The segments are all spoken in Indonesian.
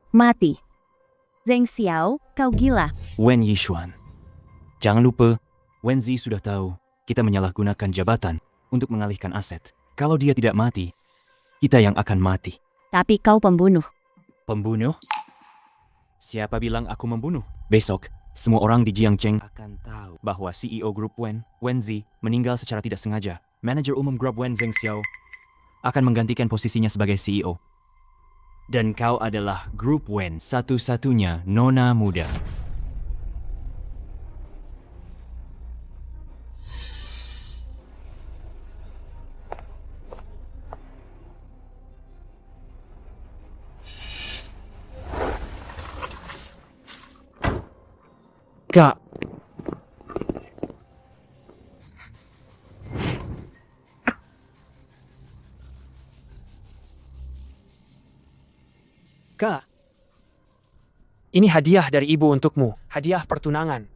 Mati. Zheng Xiao, kau gila. Wen Yishuan. Jangan lupa, Wen Zi sudah tahu kita menyalahgunakan jabatan untuk mengalihkan aset. Kalau dia tidak mati, kita yang akan mati. Tapi kau pembunuh. Pembunuh? Siapa bilang aku membunuh? Besok, semua orang di Jiangcheng akan tahu bahwa CEO grup Wen Zi, meninggal secara tidak sengaja. Manajer umum grup Wen Zheng Xiao akan menggantikan posisinya sebagai CEO. Dan kau adalah grup Wen satu-satunya nona muda. Kak. Kak. Ini hadiah dari ibu untukmu. Hadiah pertunangan.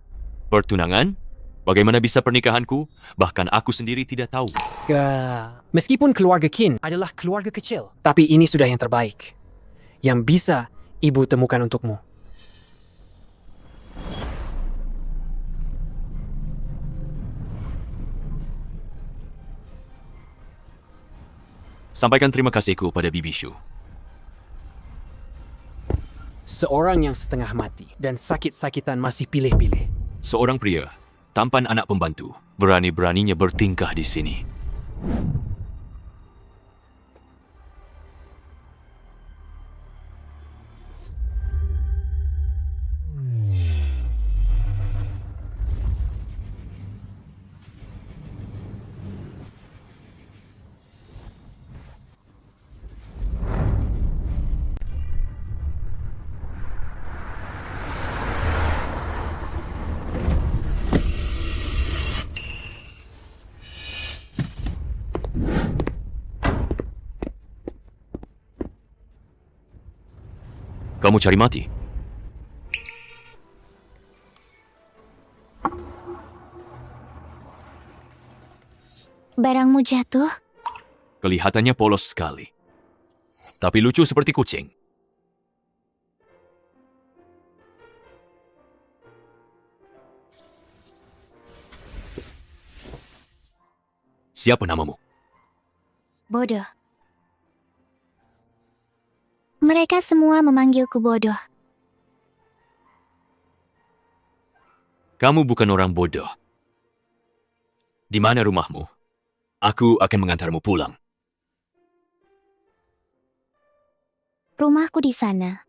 Pertunangan? Bagaimana bisa pernikahanku? Bahkan aku sendiri tidak tahu. Kak. Meskipun keluarga Qin adalah keluarga kecil, tapi ini sudah yang terbaik. Yang bisa ibu temukan untukmu. Sampaikan terima kasihku pada Bibi Shu. Seorang yang setengah mati dan sakit-sakitan masih pilih-pilih. Seorang pria, tampan anak pembantu, berani-beraninya bertingkah di sini. Kamu cari mati? Barangmu jatuh? Kelihatannya polos sekali. Tapi lucu seperti kucing. Siapa namamu? Bodoh. Mereka semua memanggilku bodoh. Kamu bukan orang bodoh. Di mana rumahmu? Aku akan mengantarmu pulang. Rumahku di sana.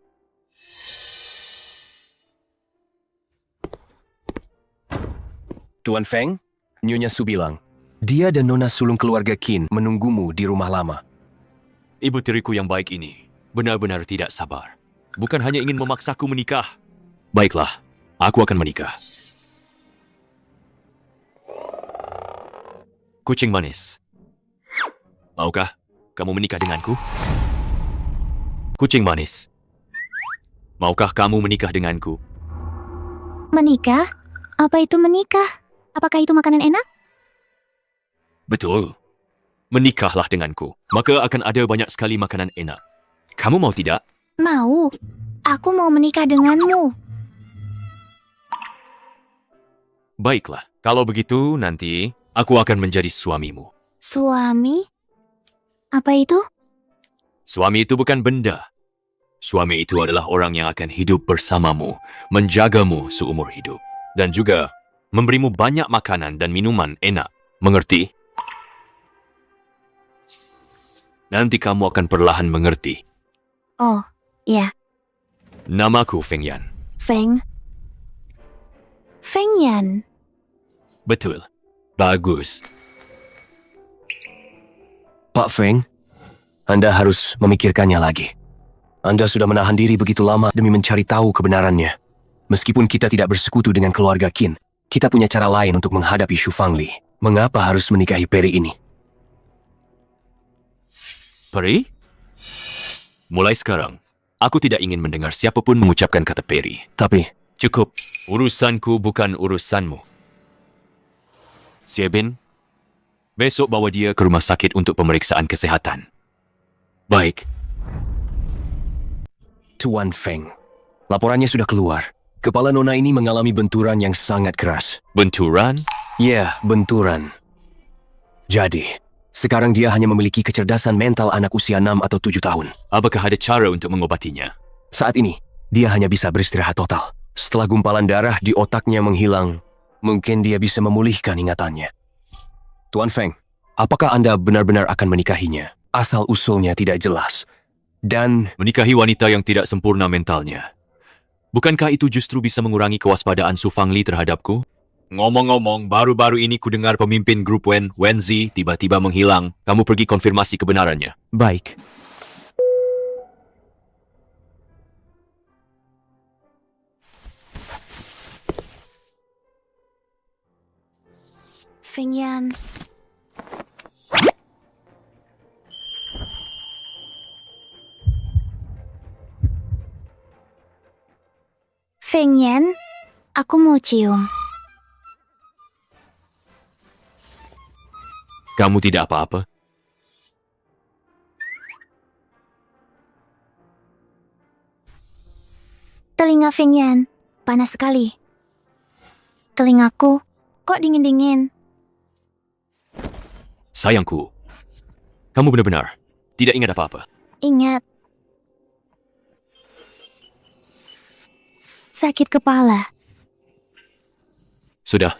Tuan Feng, Nyonya Su bilang, dia dan nona sulung keluarga Qin menunggumu di rumah lama. Ibu tiriku yang baik ini benar-benar tidak sabar. Bukan hanya ingin memaksaku menikah. Baiklah, aku akan menikah. Kucing manis. Maukah kamu menikah denganku? Kucing manis. Maukah kamu menikah denganku? Menikah? Apa itu menikah? Apakah itu makanan enak? Betul. Menikahlah denganku. Maka akan ada banyak sekali makanan enak. Kamu mau tidak? Mau. Aku mau menikah denganmu. Baiklah. Kalau begitu, nanti aku akan menjadi suamimu. Suami? Apa itu? Suami itu bukan benda. Suami itu adalah orang yang akan hidup bersamamu, menjagamu seumur hidup. Dan juga memberimu banyak makanan dan minuman enak. Mengerti? Nanti kamu akan perlahan mengerti. Oh, ya. Namaku Feng Yan. Feng. Feng Yan. Betul. Bagus. Pak Feng, Anda harus memikirkannya lagi. Anda sudah menahan diri begitu lama demi mencari tahu kebenarannya. Meskipun kita tidak bersekutu dengan keluarga Qin, kita punya cara lain untuk menghadapi Shu Fangli. Mengapa harus menikahi peri ini? Peri? Mulai sekarang, aku tidak ingin mendengar siapapun mengucapkan kata peri. Tapi, Cukup. Urusanku bukan urusanmu. Siebin, besok bawa dia ke rumah sakit untuk pemeriksaan kesehatan. Baik. Tuan Feng. Laporannya sudah keluar. Kepala nona ini mengalami benturan yang sangat keras. Benturan? Ya, benturan. Jadi, sekarang dia hanya memiliki kecerdasan mental anak usia 6 atau 7 tahun. Apakah ada cara untuk mengobatinya? Saat ini, dia hanya bisa beristirahat total. Setelah gumpalan darah di otaknya menghilang, mungkin dia bisa memulihkan ingatannya. Tuan Feng, apakah Anda benar-benar akan menikahinya? Asal-usulnya tidak jelas. Dan Menikahi wanita yang tidak sempurna mentalnya. Bukankah itu justru bisa mengurangi kewaspadaan Su Fangli terhadapku? Ngomong-ngomong, baru-baru ini kudengar pemimpin grup Wenzi, tiba-tiba menghilang. Kamu pergi konfirmasi kebenarannya. Baik. Feng Yan. Feng Yan, aku mau cium. Kamu tidak apa-apa? Telinga Feng Yan, panas sekali. Telingaku, kok dingin-dingin? Sayangku, kamu benar-benar tidak ingat apa-apa. Ingat. Sakit kepala. Sudah.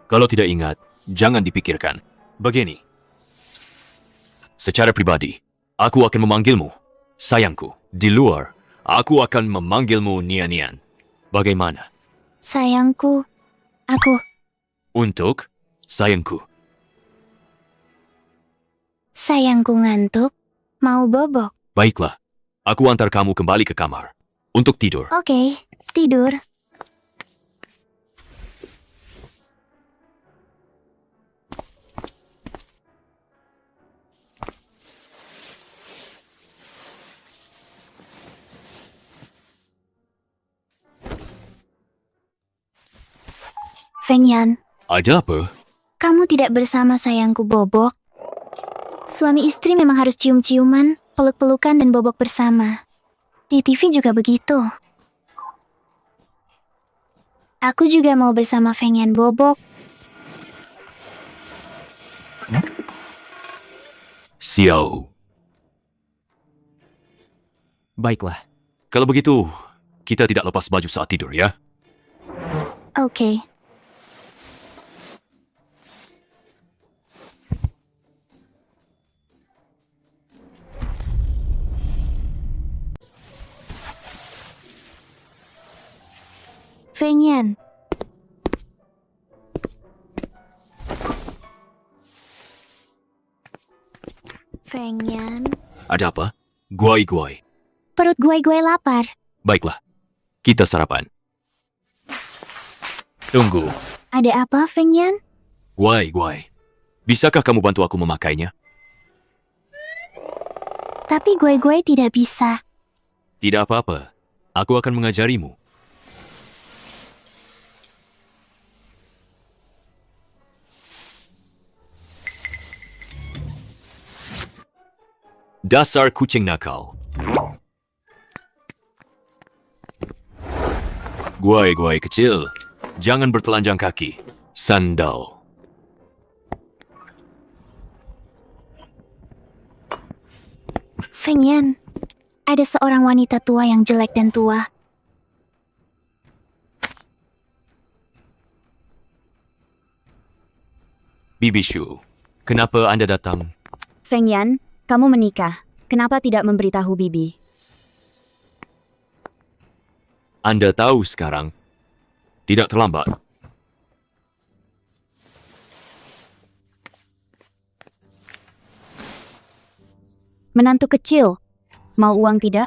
Kalau tidak ingat, jangan dipikirkan. Begini. Secara pribadi, aku akan memanggilmu sayangku. Di luar, aku akan memanggilmu Nian-Nian. Bagaimana? Sayangku, aku. Untuk sayangku. Sayangku ngantuk, mau bobok. Baiklah, aku antar kamu kembali ke kamar. Untuk tidur. Oke, tidur. Feng Yan, Ada apa? kamu tidak bersama sayangku bobok? Suami istri memang harus cium-ciuman, peluk-pelukan dan bobok bersama. Di TV juga begitu. Aku juga mau bersama Feng Yan bobok. Xiao. Baiklah. Kalau begitu, kita tidak lepas baju saat tidur ya? Oke. Feng Yan. Feng Yan. Ada apa? Guai-guai. Perut gue lapar. Baiklah, kita sarapan. Tunggu, Ada apa, Feng Yan? guai-guai. Bisakah kamu bantu aku memakainya? Tapi gue tidak bisa. Tidak apa-apa, aku akan mengajarimu. Dasar kucing nakal. Guai-guai kecil, jangan bertelanjang kaki. Sandal. Feng Yan, ada seorang wanita tua yang jelek dan tua. Bibi Shu, kenapa Anda datang? Feng Yan, kamu menikah. Kenapa tidak memberitahu Bibi? Anda tahu sekarang. Tidak terlambat. Menantu kecil. Mau uang tidak?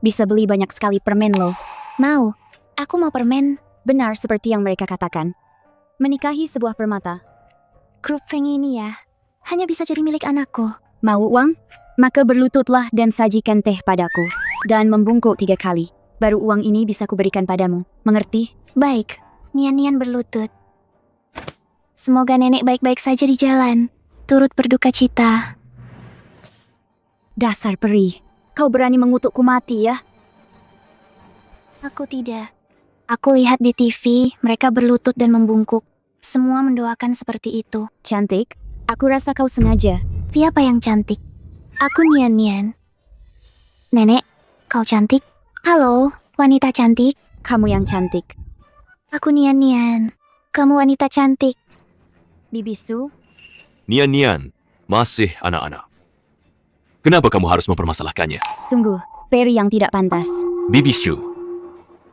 Bisa beli banyak sekali permen loh. Mau, aku mau permen. Benar seperti yang mereka katakan. Menikahi sebuah permata. Grup Feng ini ya, hanya bisa jadi milik anakku. Mau uang? Maka berlututlah dan sajikan teh padaku. Dan membungkuk 3 kali. Baru uang ini bisa kuberikan padamu. Mengerti? Baik, Nian-Nian berlutut. Semoga nenek baik-baik saja di jalan. Turut berduka cita. Dasar peri. Kau berani mengutukku mati ya? Aku tidak. Aku lihat di TV, mereka berlutut dan membungkuk. Semua mendoakan seperti itu. Cantik, aku rasa kau sengaja. Siapa yang cantik? Aku Nian Nian. Nenek, kau cantik? Halo, wanita cantik. Kamu yang cantik. Aku Nian Nian. Kamu wanita cantik. Bibisu, Nian-Nian masih anak-anak. Kenapa kamu harus mempermasalahkannya? sungguh, peri yang tidak pantas. Bibi Shu,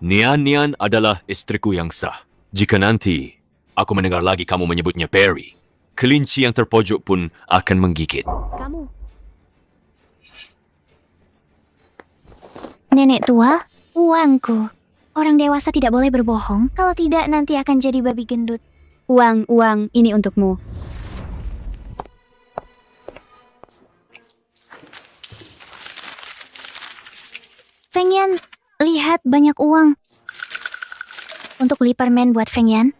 Nian-Nian adalah istriku yang sah. Jika nanti aku mendengar lagi kamu menyebutnya Perry, kelinci yang terpojok pun akan menggigit. Kamu, Nenek tua, uangku. Orang dewasa tidak boleh berbohong. Kalau tidak, nanti akan jadi babi gendut. uang, ini untukmu. Feng Yan, lihat banyak uang. Untuk beli permen buat Feng Yan.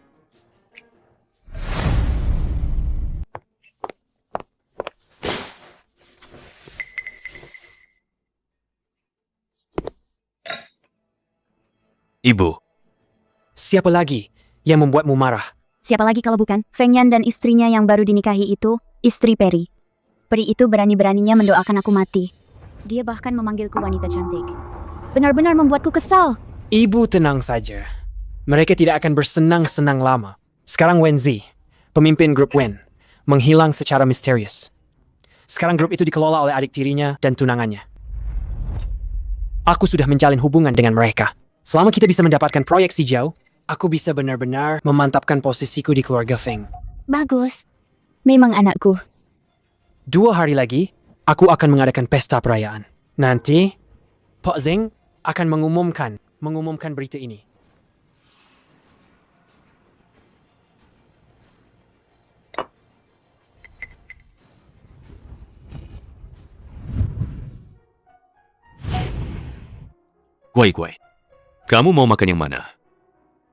Ibu, Siapa lagi yang membuatmu marah? Siapa lagi kalau bukan Feng Yan dan istrinya yang baru dinikahi itu, istri Peri. Peri itu berani-beraninya mendoakan aku mati. Dia bahkan memanggilku wanita cantik. Benar-benar membuatku kesal. Ibu tenang saja. Mereka tidak akan bersenang-senang lama. Sekarang Wenzi, pemimpin grup Wen, menghilang secara misterius. Sekarang grup itu dikelola oleh adik tirinya dan tunangannya. Aku sudah menjalin hubungan dengan mereka. Selama kita bisa mendapatkan proyek si Jiao, aku bisa benar-benar memantapkan posisiku di keluarga Feng. Bagus. Memang anakku. 2 hari lagi, aku akan mengadakan pesta perayaan. Nanti, Pak Zeng akan mengumumkan berita ini. Guai-Guai, kamu mau makan yang mana?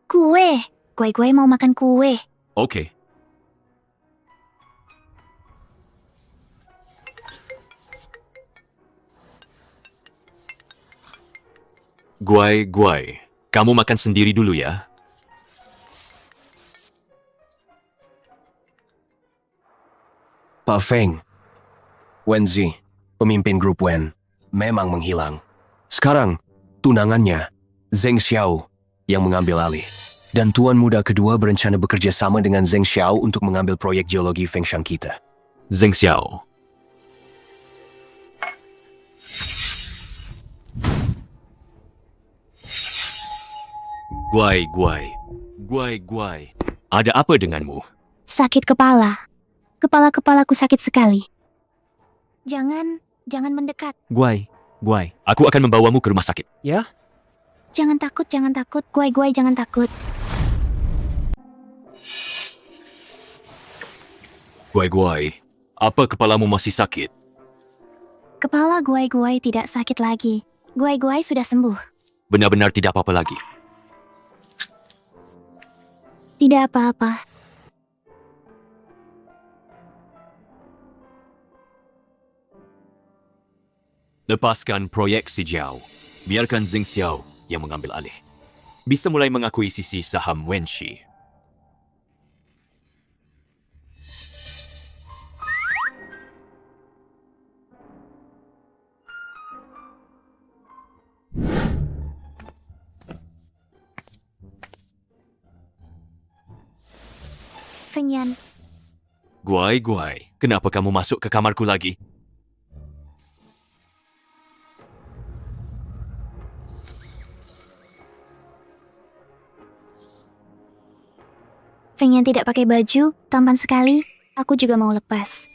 Kue. Gue mau makan kue. Oke. Guai-Guai, kamu makan sendiri dulu ya. Pak Feng, Wenzi, pemimpin grup Wen, memang menghilang. Sekarang, tunangannya, Zheng Xiao, yang mengambil alih. Dan tuan muda kedua berencana bekerja sama dengan Zheng Xiao untuk mengambil proyek geologi Fengshan kita. Zheng Xiao. Guai-Guai, Guai-Guai, ada apa denganmu? Sakit kepala. Kepalaku sakit sekali. Jangan mendekat. Guai, Aku akan membawamu ke rumah sakit. Ya? Jangan takut. Gue jangan takut. Guai-Guai, apa kepalamu masih sakit? Kepala gue tidak sakit lagi. Gue sudah sembuh. Benar-benar tidak apa-apa lagi. Tidak apa-apa. Lepaskan proyek si Jiao. Biarkan Zheng Xiao yang mengambil alih. Bisa mulai mengakuisisi saham Wenxi. Feng Yan, Guai-Guai, kenapa kamu masuk ke kamarku lagi? Feng Yan tidak pakai baju, tampan sekali. Aku juga mau lepas.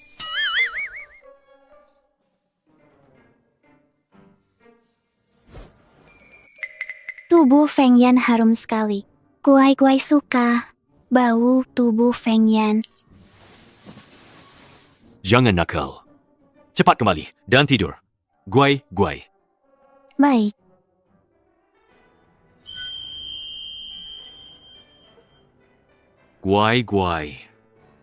Tubuh Feng Yan harum sekali. Gue suka bau tubuh Feng Yan. Jangan nakal. Cepat kembali dan tidur. Guai-Guai. Baik. Guai-Guai.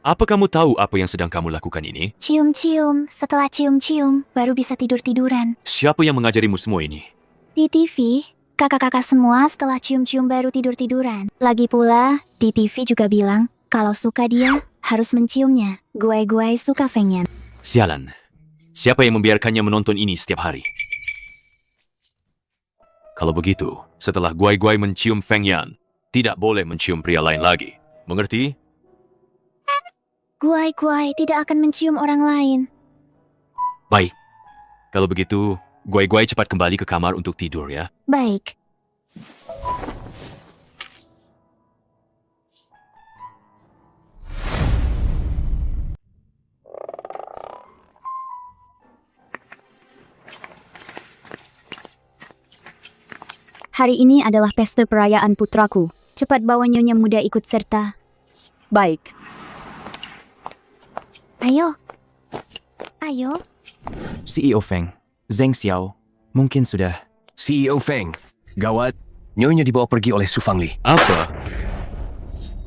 Apa kamu tahu apa yang sedang kamu lakukan ini? Cium-cium, setelah cium-cium, baru bisa tidur-tiduran. Siapa yang mengajarimu semua ini? Di TV, Kakak-kakak semua setelah cium-cium baru tidur-tiduran. Lagi pula, di TV juga bilang, kalau suka dia, harus menciumnya. Gue suka Feng Yan. Sialan. Siapa yang membiarkannya menonton ini setiap hari? Kalau begitu, setelah Guai mencium Feng Yan, tidak boleh mencium pria lain lagi. Mengerti? Gue tidak akan mencium orang lain. Baik. Kalau begitu, Guai cepat kembali ke kamar untuk tidur ya. Baik. Hari ini adalah pesta perayaan putraku. Cepat bawa nyonya muda ikut serta. Baik, Ayo. Ayo. CEO Feng, Zheng Xiao, mungkin sudah. CEO Feng, gawat. Nyonya dibawa pergi oleh Su Fangli. Apa?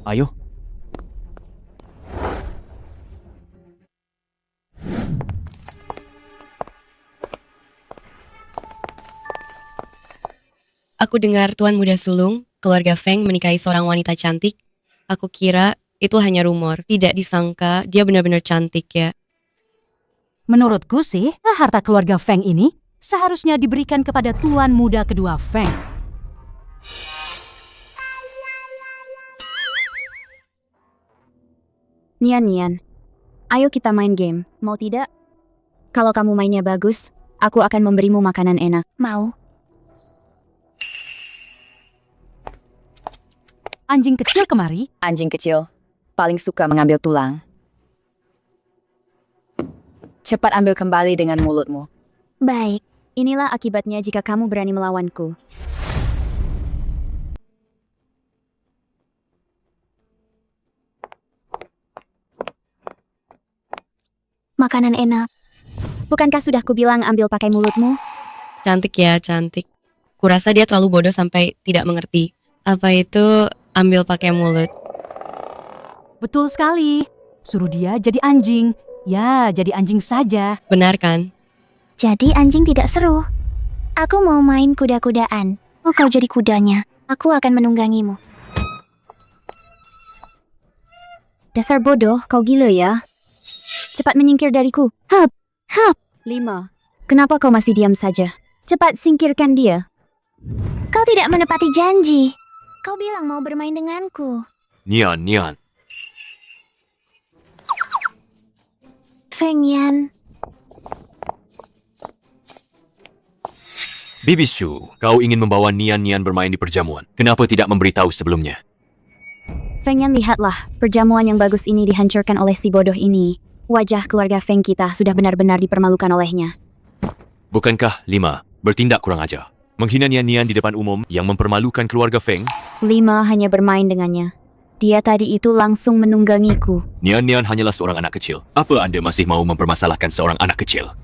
Ayo. Aku dengar Tuan Muda Sulung, keluarga Feng menikahi seorang wanita cantik. Aku kira itu hanya rumor. Tidak disangka dia benar-benar cantik ya. menurutku sih, harta keluarga Feng ini seharusnya diberikan kepada tuan muda kedua Feng. Nian, ayo kita main game. Mau tidak? Kalau kamu mainnya bagus, aku akan memberimu makanan enak. Mau. Anjing kecil kemari. Anjing kecil, paling suka mengambil tulang. Cepat ambil kembali dengan mulutmu. Baik. Inilah akibatnya jika kamu berani melawanku. Makanan enak. Bukankah sudah kubilang ambil pakai mulutmu? Cantik ya, cantik. Kurasa dia terlalu bodoh sampai tidak mengerti. Apa itu ambil pakai mulut? Betul sekali. Suruh dia jadi anjing. Ya, jadi anjing saja. Benar kan? Jadi anjing tidak seru. Aku mau main kuda-kudaan. Oh, kau jadi kudanya. Aku akan menunggangimu. Dasar bodoh, kau gila ya? Cepat menyingkir dariku. Hup. 5. Kenapa kau masih diam saja? Cepat singkirkan dia. Kau tidak menepati janji. Kau bilang mau bermain denganku. Nian. Feng Yan. Bibi Shu, kau ingin membawa Nian bermain di perjamuan. Kenapa tidak memberitahu sebelumnya? Feng Yan, lihatlah. Perjamuan yang bagus ini dihancurkan oleh si bodoh ini. Wajah keluarga Feng kita sudah benar-benar dipermalukan olehnya. Bukankah 5 bertindak kurang ajar? Menghina Nian di depan umum yang mempermalukan keluarga Feng? 5 hanya bermain dengannya. Dia tadi itu langsung menunggangiku. Nian hanyalah seorang anak kecil. Apa Anda masih mau mempermasalahkan seorang anak kecil?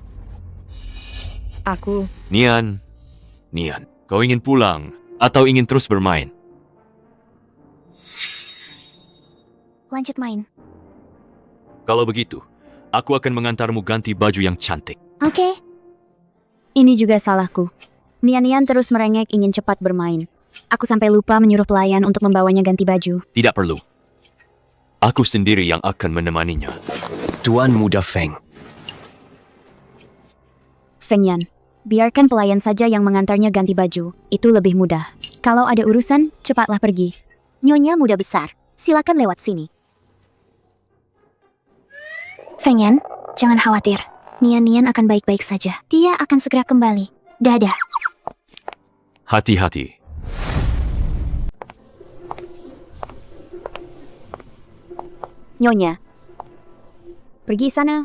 Aku Nian, kau ingin pulang atau ingin terus bermain? Lanjut main. Kalau begitu, aku akan mengantarmu ganti baju yang cantik. Oke. Ini juga salahku. Nian terus merengek ingin cepat bermain. Aku sampai lupa menyuruh pelayan untuk membawanya ganti baju. Tidak perlu. Aku sendiri yang akan menemaninya. Tuan Muda Feng. Feng Yan, biarkan pelayan saja yang mengantarnya ganti baju. Itu lebih mudah. Kalau ada urusan, cepatlah pergi. Nyonya muda besar, silakan lewat sini. Feng Yan, jangan khawatir. Nian akan baik-baik saja. Dia akan segera kembali. Dadah. Hati-hati. Nyonya, pergi sana.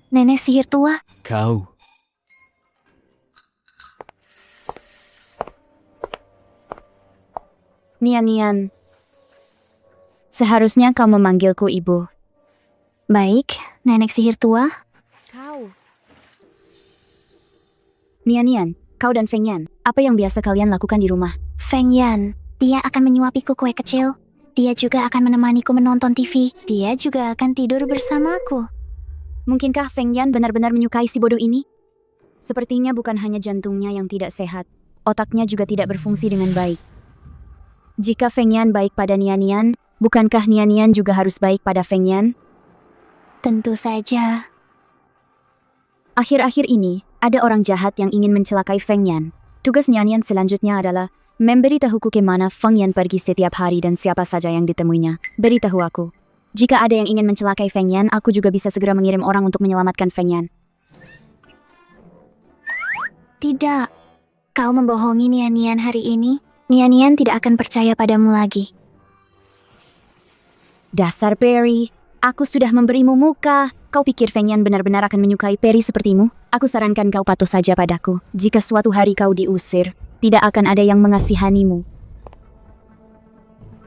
Nenek sihir tua. Kau. Nian, seharusnya kau memanggilku ibu. Baik, nenek sihir tua. Kau. Nian, kau dan Feng Yan, apa yang biasa kalian lakukan di rumah? Feng Yan, dia akan menyuapiku kue kecil. Dia juga akan menemaniku menonton TV. Dia juga akan tidur bersamaku. Mungkinkah Feng Yan benar-benar menyukai si bodoh ini? Sepertinya bukan hanya jantungnya yang tidak sehat, otaknya juga tidak berfungsi dengan baik. Jika Feng Yan baik pada Nian Nian, bukankah Nian Nian juga harus baik pada Feng Yan? Tentu saja. Akhir-akhir ini, ada orang jahat yang ingin mencelakai Feng Yan. Tugas Nian Nian selanjutnya adalah memberitahu ke mana Feng Yan pergi setiap hari dan siapa saja yang ditemuinya. Beritahu aku. Jika ada yang ingin mencelakai Feng Yan, aku juga bisa segera mengirim orang untuk menyelamatkan Feng Yan. Tidak. Kau membohongi Nian Nian hari ini. Nian Nian tidak akan percaya padamu lagi. Dasar Perry, aku sudah memberimu muka. Kau pikir Feng Yan benar-benar akan menyukai Perry sepertimu? Aku sarankan kau patuh saja padaku. Jika suatu hari kau diusir, tidak akan ada yang mengasihanimu.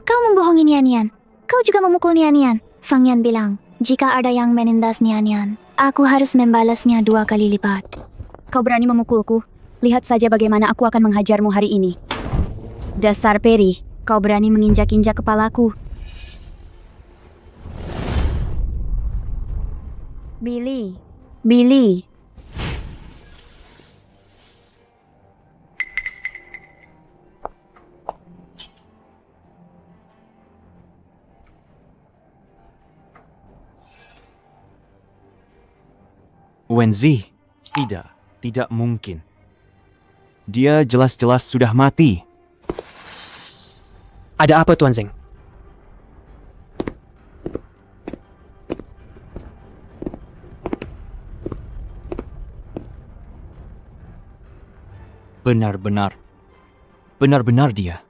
Kau membohongi Nian Nian. Kau juga memukul Nian Nian. Feng Yan bilang, jika ada yang menindas Nian Nian, aku harus membalasnya 2 kali lipat. Kau berani memukulku? Lihat saja bagaimana aku akan menghajarmu hari ini. Dasar Perry, kau berani menginjak-injak kepalaku. Billy. Wenzi? Tidak mungkin. Dia jelas-jelas sudah mati. Ada apa, Tuan Zeng? Benar-benar dia.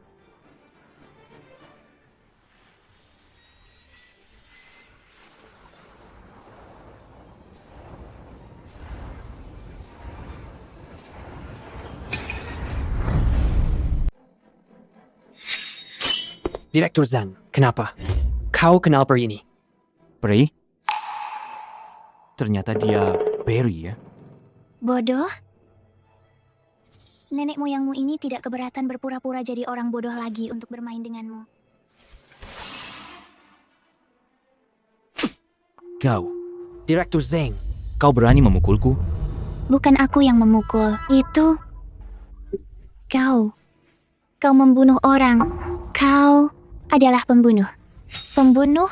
Direktur Zhang, kenapa? Kau kenal peri ini? Peri? Ternyata dia Perry ya. Bodoh? Nenek moyangmu ini tidak keberatan berpura-pura jadi orang bodoh lagi untuk bermain denganmu. Kau Direktur Zhang, Kau berani memukulku? Bukan aku yang memukul, itu kau. Kau membunuh orang. Kau adalah pembunuh. Pembunuh?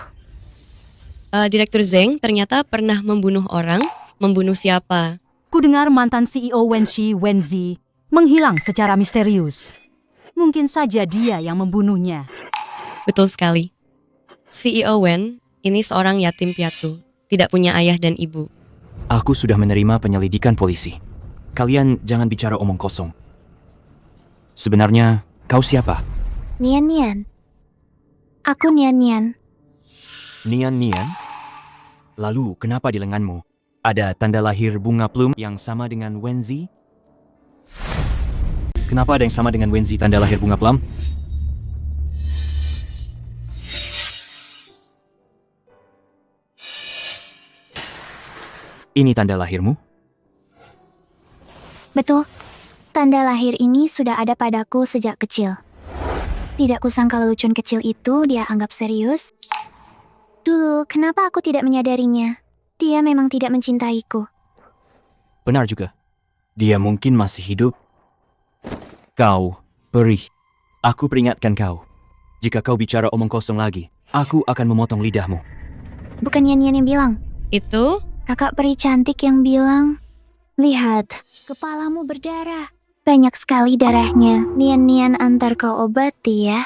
Direktur Zeng ternyata pernah membunuh orang. Membunuh siapa? Kudengar mantan CEO Wenxi Wenzi menghilang secara misterius. Mungkin saja dia yang membunuhnya. Betul sekali. CEO Wen ini seorang yatim piatu. Tidak punya ayah dan ibu. Aku sudah menerima penyelidikan polisi. Kalian jangan bicara omong kosong. Sebenarnya, kau siapa? Nian Nian. Aku Nian Nian. Nian Nian? Lalu, kenapa di lenganmu ada tanda lahir bunga plum yang sama dengan Wenzi? Kenapa ada yang sama dengan Wenzi tanda lahir bunga plum? Ini tanda lahirmu? Betul. Tanda lahir ini sudah ada padaku sejak kecil. Tidak kusangka lelucon kecil itu dia anggap serius. Dulu, kenapa aku tidak menyadarinya? Dia memang tidak mencintaiku. Benar juga. Dia mungkin masih hidup. Kau, Peri. Aku peringatkan kau. Jika kau bicara omong kosong lagi, aku akan memotong lidahmu. Bukan Nian Nian yang bilang. Itu Kakak peri cantik yang bilang, lihat, kepalamu berdarah. Banyak sekali darahnya. Nian Nian antar kau obati ya.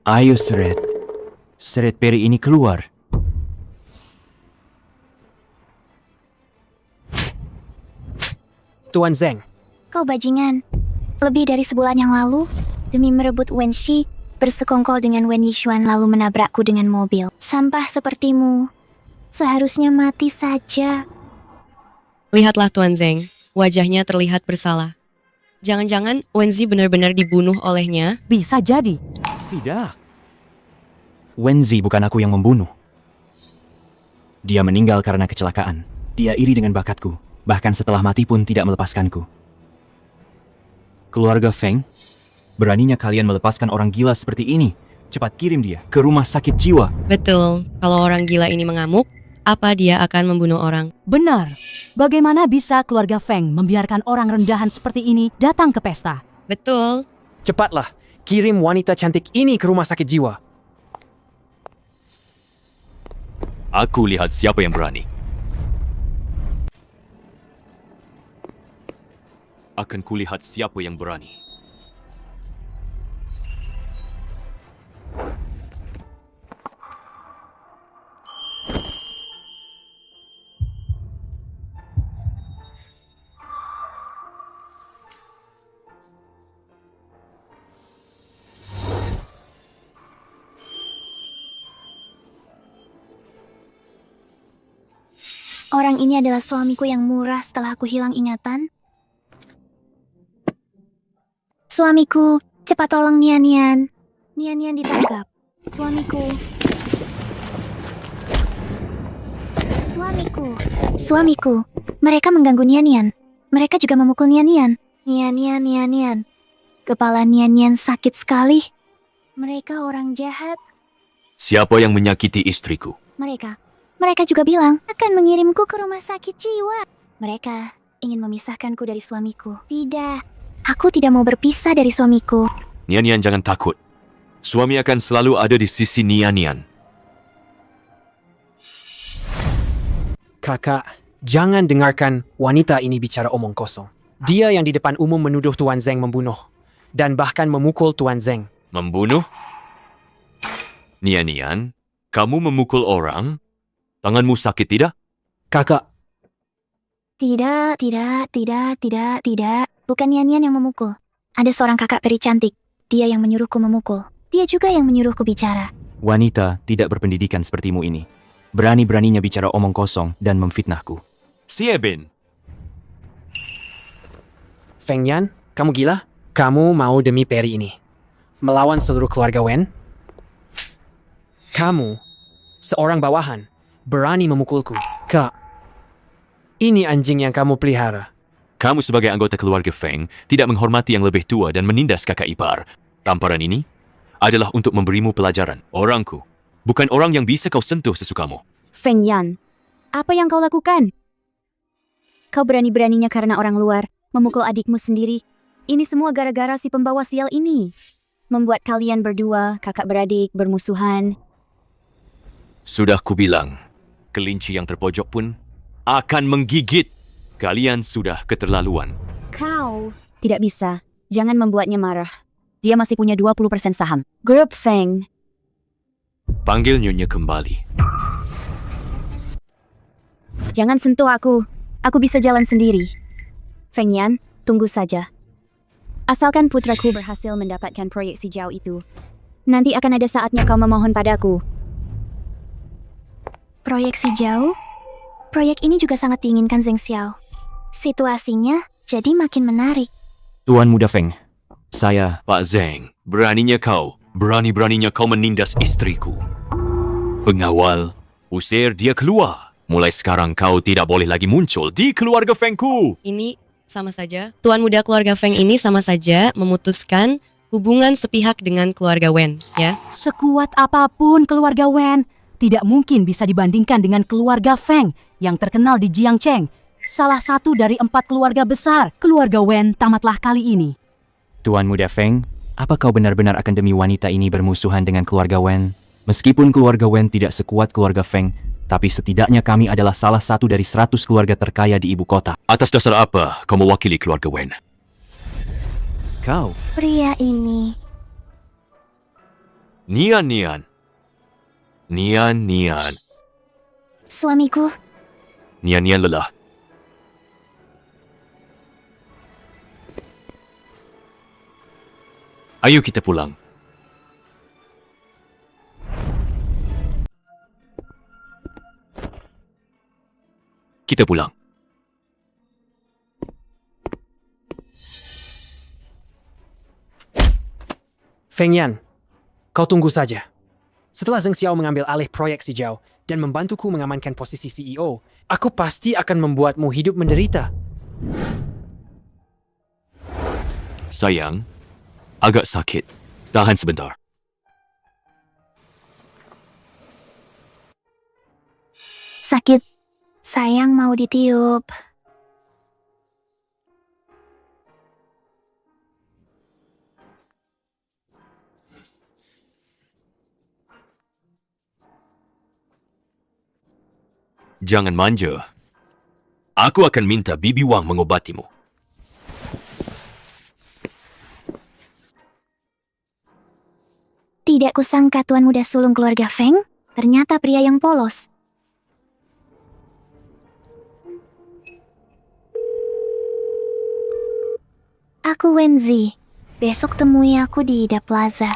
Ayo Seret. Seret Peri ini keluar. Tuan Zeng, Kau bajingan. Lebih dari sebulan yang lalu, demi merebut Wenxi, bersekongkol dengan Wen Yixuan lalu menabrakku dengan mobil. Sampah sepertimu. Seharusnya mati saja. lihatlah Tuan Zeng. Wajahnya terlihat bersalah. Jangan-jangan Wenzi benar-benar dibunuh olehnya. Bisa jadi. Tidak. Wenzi bukan aku yang membunuh. Dia meninggal karena kecelakaan. Dia iri dengan bakatku. Bahkan setelah mati pun tidak melepaskanku. Keluarga Feng, beraninya kalian melepaskan orang gila seperti ini. Cepat kirim dia ke rumah sakit jiwa. Betul, kalau orang gila ini mengamuk, Apa dia akan membunuh orang? Benar. Bagaimana bisa keluarga Feng membiarkan orang rendahan seperti ini datang ke pesta? Betul. Cepatlah, kirim wanita cantik ini ke rumah sakit jiwa. Aku lihat siapa yang berani. Akan kulihat siapa yang berani. Orang ini adalah suamiku yang murah setelah aku hilang ingatan. Suamiku, cepat tolong Nian-Nian. Nian-Nian ditangkap. Suamiku. Suamiku. Suamiku. Mereka mengganggu Nian-Nian. Mereka juga memukul Nian-Nian. Nian-Nian, Nian-Nian. Kepala Nian-Nian sakit sekali. Mereka orang jahat. Siapa yang menyakiti istriku? Mereka juga bilang akan mengirimku ke rumah sakit jiwa. Mereka ingin memisahkanku dari suamiku. Tidak, aku tidak mau berpisah dari suamiku. Nian-Nian jangan takut. Suami akan selalu ada di sisi Nian-Nian. Kakak, jangan dengarkan wanita ini bicara omong kosong. Dia yang di depan umum menuduh Tuan Zeng membunuh. Dan bahkan memukul Tuan Zeng. Membunuh? Nian-Nian, kamu memukul orang? Tanganmu sakit tidak? Kakak, Tidak. Bukan Nian-Nian yang memukul. Ada seorang kakak peri cantik. Dia yang menyuruhku memukul. Dia juga yang menyuruhku bicara. Wanita tidak berpendidikan sepertimu ini. Berani-beraninya bicara omong kosong dan memfitnahku. Siebin, Feng Yan, kamu gila? Kamu mau demi peri ini melawan seluruh keluarga Wen? Kamu, seorang bawahan, berani memukulku. Kak, ini anjing yang kamu pelihara. kamu sebagai anggota keluarga Feng tidak menghormati yang lebih tua dan menindas kakak ipar. Tamparan ini adalah untuk memberimu pelajaran. Orangku, bukan orang yang bisa kau sentuh sesukamu. Feng Yan, apa yang kau lakukan? Kau berani-beraninya karena orang luar memukul adikmu sendiri. Ini semua gara-gara si pembawa sial ini. Membuat kalian berdua, kakak beradik, bermusuhan. Sudah kubilang, kelinci yang terpojok pun akan menggigit. Kalian sudah keterlaluan. Kau tidak bisa. Jangan membuatnya marah. Dia masih punya 20% saham. Grup Feng. Panggil Nyonya kembali. Jangan sentuh aku. Aku bisa jalan sendiri. Feng Yan, tunggu saja. Asalkan putraku berhasil mendapatkan proyek si jauh itu, nanti akan ada saatnya kau memohon padaku. Proyek si jauh? Proyek ini juga sangat diinginkan Zeng Xiao. Situasinya jadi makin menarik. Tuan Muda Feng, saya... Pak Zeng, berani-beraninya kau menindas istriku. Pengawal, usir dia keluar. Mulai sekarang kau tidak boleh lagi muncul di keluarga Fengku. Ini sama saja. Tuan muda keluarga Feng ini sama saja memutuskan hubungan sepihak dengan keluarga Wen, ya. Sekuat apapun keluarga Wen, tidak mungkin bisa dibandingkan dengan keluarga Feng yang terkenal di Jiangcheng. Salah satu dari 4 keluarga besar. Keluarga Wen tamatlah kali ini. Tuan Muda Feng, apa kau benar-benar akan demi wanita ini bermusuhan dengan keluarga Wen? Meskipun keluarga Wen tidak sekuat keluarga Feng, tapi setidaknya kami adalah salah satu dari 100 keluarga terkaya di ibu kota. Atas dasar apa kau mewakili keluarga Wen? Kau, Pria ini. Nian-Nian. Nian-Nian. Suamiku, Nian-Nian lelah. Ayo kita pulang. Kita pulang. Feng Yan, kau tunggu saja. Setelah Zeng Xiao mengambil alih proyek si Jiao dan membantuku mengamankan posisi CEO, aku pasti akan membuatmu hidup menderita. Sayang, agak sakit. Tahan sebentar. Sakit. Sayang mau ditiup. Jangan manja. Aku akan minta Bibi Wang mengobatimu. Tidak kusangka tuan muda sulung keluarga Feng, ternyata pria yang polos. Aku Wenzi. Besok temui aku di Ida Plaza.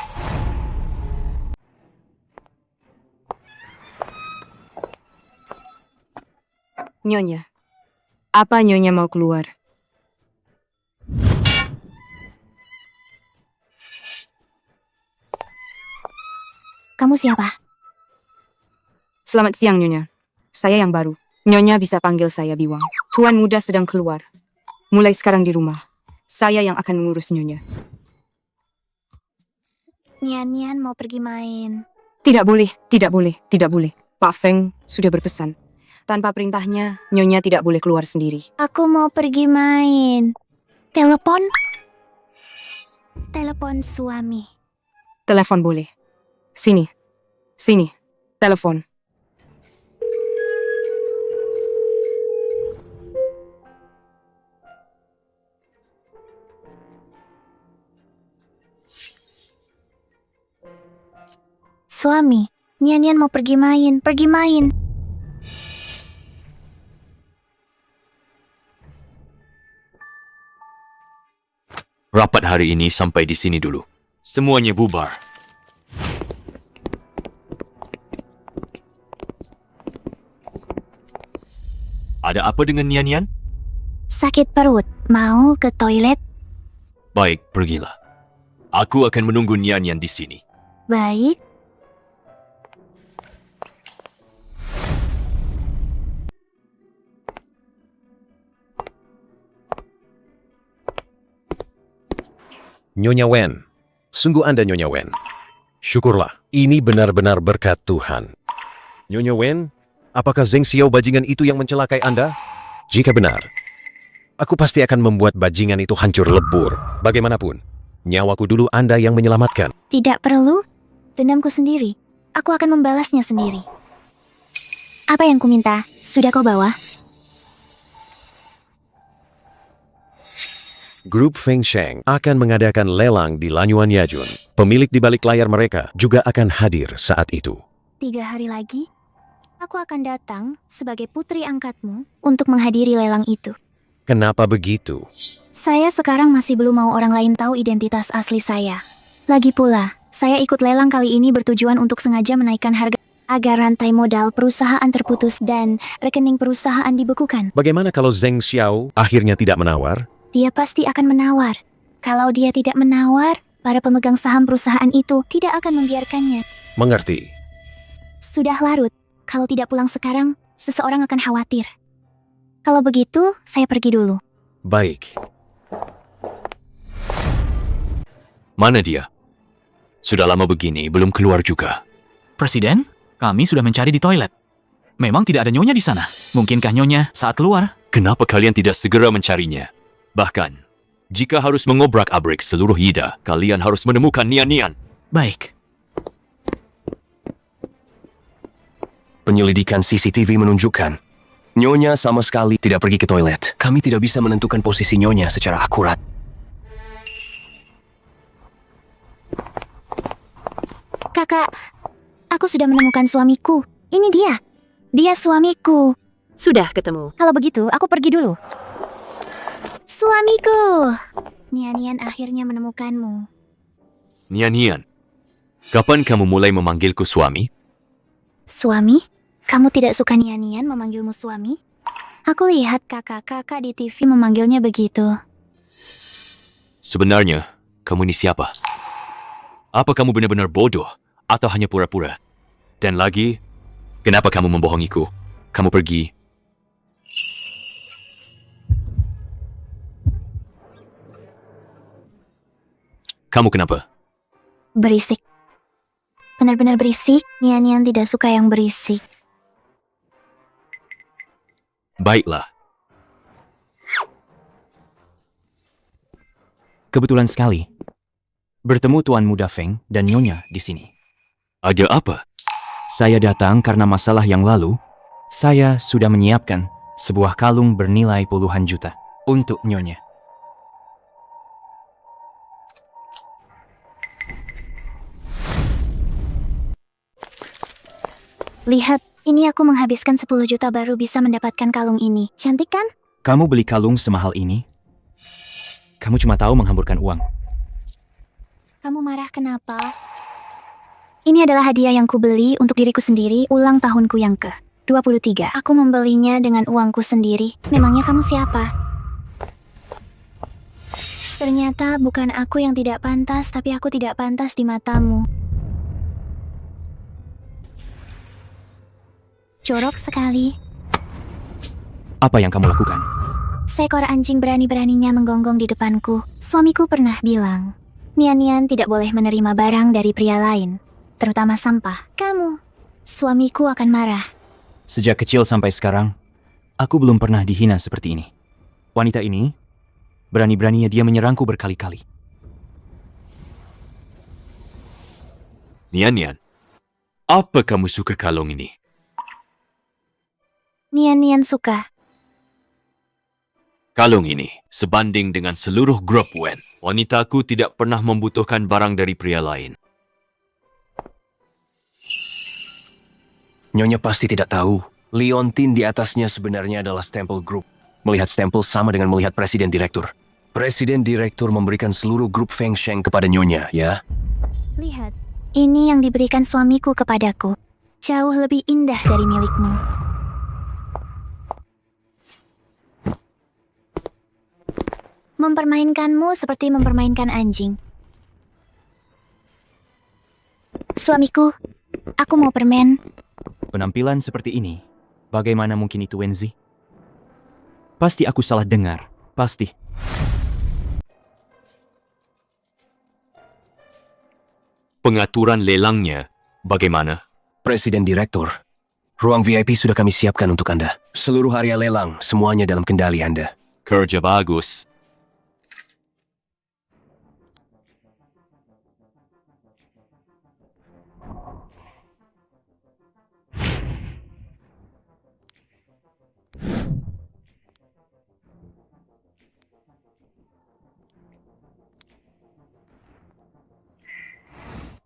Nyonya, apa Nyonya mau keluar? Kamu siapa? Selamat siang, Nyonya. Saya yang baru. Nyonya bisa panggil saya Biwang. Tuan muda sedang keluar. Mulai sekarang di rumah. Saya yang akan mengurus Nyonya. Nian mau pergi main. Tidak boleh, tidak boleh, tidak boleh. Pak Feng sudah berpesan. Tanpa perintahnya, Nyonya tidak boleh keluar sendiri. Aku mau pergi main. Telepon? Telepon suami. Telepon boleh. Sini. Sini. Telepon. Suami, Nian mau pergi main, pergi main. Rapat hari ini sampai di sini dulu. Semuanya bubar. Ada apa dengan Nian? Sakit perut, mau ke toilet? Baik, pergilah. Aku akan menunggu Nian di sini. Baik. Nyonya Wen, sungguh Anda Nyonya Wen. Syukurlah, ini benar-benar berkat Tuhan. Nyonya Wen, apakah Zheng Xiao bajingan itu yang mencelakai Anda? Jika benar, aku pasti akan membuat bajingan itu hancur lebur. Bagaimanapun, nyawaku dulu Anda yang menyelamatkan. Tidak perlu. Dendamku sendiri. Aku akan membalasnya sendiri. Apa yang ku minta? Sudah kau bawa? Grup Feng Sheng akan mengadakan lelang di Lanyuan Yajun. Pemilik di balik layar mereka juga akan hadir saat itu. 3 hari lagi, aku akan datang sebagai putri angkatmu untuk menghadiri lelang itu. Kenapa begitu? Saya sekarang masih belum mau orang lain tahu identitas asli saya. Lagi pula, saya ikut lelang kali ini bertujuan untuk sengaja menaikkan harga agar rantai modal perusahaan terputus dan rekening perusahaan dibekukan. Bagaimana kalau Zheng Xiao akhirnya tidak menawar? Dia pasti akan menawar. Kalau dia tidak menawar, para pemegang saham perusahaan itu tidak akan membiarkannya. Mengerti. Sudah larut. Kalau tidak pulang sekarang, seseorang akan khawatir. Kalau begitu, saya pergi dulu. Baik. Mana dia? Sudah lama begini, belum keluar juga. Presiden, kami sudah mencari di toilet. Memang tidak ada Nyonya di sana. Mungkinkah Nyonya saat keluar? Kenapa kalian tidak segera mencarinya? Bahkan, jika harus mengobrak-abrik seluruh Yida, kalian harus menemukan Nian. Baik. Penyelidikan CCTV menunjukkan Nyonya sama sekali tidak pergi ke toilet. Kami tidak bisa menentukan posisi Nyonya secara akurat. Kakak, aku sudah menemukan suamiku. Ini dia. Dia suamiku. Sudah ketemu. Kalau begitu, aku pergi dulu. Suamiku. Nian akhirnya menemukanmu. Nian, kapan kamu mulai memanggilku suami? Suami? Kamu tidak suka Nian memanggilmu suami? Aku lihat kakak-kakak di TV memanggilnya begitu. Sebenarnya, kamu ini siapa? Apa kamu benar-benar bodoh atau hanya pura-pura? Dan lagi, kenapa kamu membohongiku? Kamu pergi. Kamu kenapa? Berisik. Benar-benar berisik. Nian tidak suka yang berisik. Baiklah, Kebetulan sekali. Bertemu Tuan Muda Feng dan Nyonya di sini. ada apa? Saya datang karena masalah yang lalu. Saya sudah menyiapkan sebuah kalung bernilai puluhan juta untuk Nyonya. Lihat, ini aku menghabiskan 10 juta baru bisa mendapatkan kalung ini. Cantik kan? Kamu beli kalung semahal ini? Kamu cuma tahu menghamburkan uang. Kamu marah kenapa? Ini adalah hadiah yang kubeli untuk diriku sendiri ulang tahunku yang ke-23. Aku membelinya dengan uangku sendiri. Memangnya kamu siapa? Ternyata bukan aku yang tidak pantas, tapi aku tidak pantas di matamu. Jorok sekali. Apa yang kamu lakukan? Seekor anjing berani-beraninya menggonggong di depanku. Suamiku pernah bilang, Nian-Nian tidak boleh menerima barang dari pria lain, terutama sampah. Kamu, suamiku akan marah. Sejak kecil sampai sekarang, aku belum pernah dihina seperti ini. Wanita ini, berani-beraninya dia menyerangku berkali-kali. Nian-Nian, apa kamu suka kalung ini? Nian-Nian suka. Kalung ini sebanding dengan seluruh grup Wen. Wanitaku tidak pernah membutuhkan barang dari pria lain. Nyonya pasti tidak tahu. Leontin di atasnya sebenarnya adalah stempel grup. Melihat stempel sama dengan melihat presiden direktur. Presiden direktur memberikan seluruh grup Feng Sheng kepada Nyonya, ya. Lihat, ini yang diberikan suamiku kepadaku. Jauh lebih indah dari milikmu. Mempermainkanmu seperti mempermainkan anjing. Suamiku, aku mau permen. Penampilan seperti ini, bagaimana mungkin itu Wenzi? Pasti aku salah dengar, pasti. Pengaturan lelangnya bagaimana? Presiden direktur, ruang VIP sudah kami siapkan untuk Anda. Seluruh area lelang, semuanya dalam kendali Anda. Kerja bagus.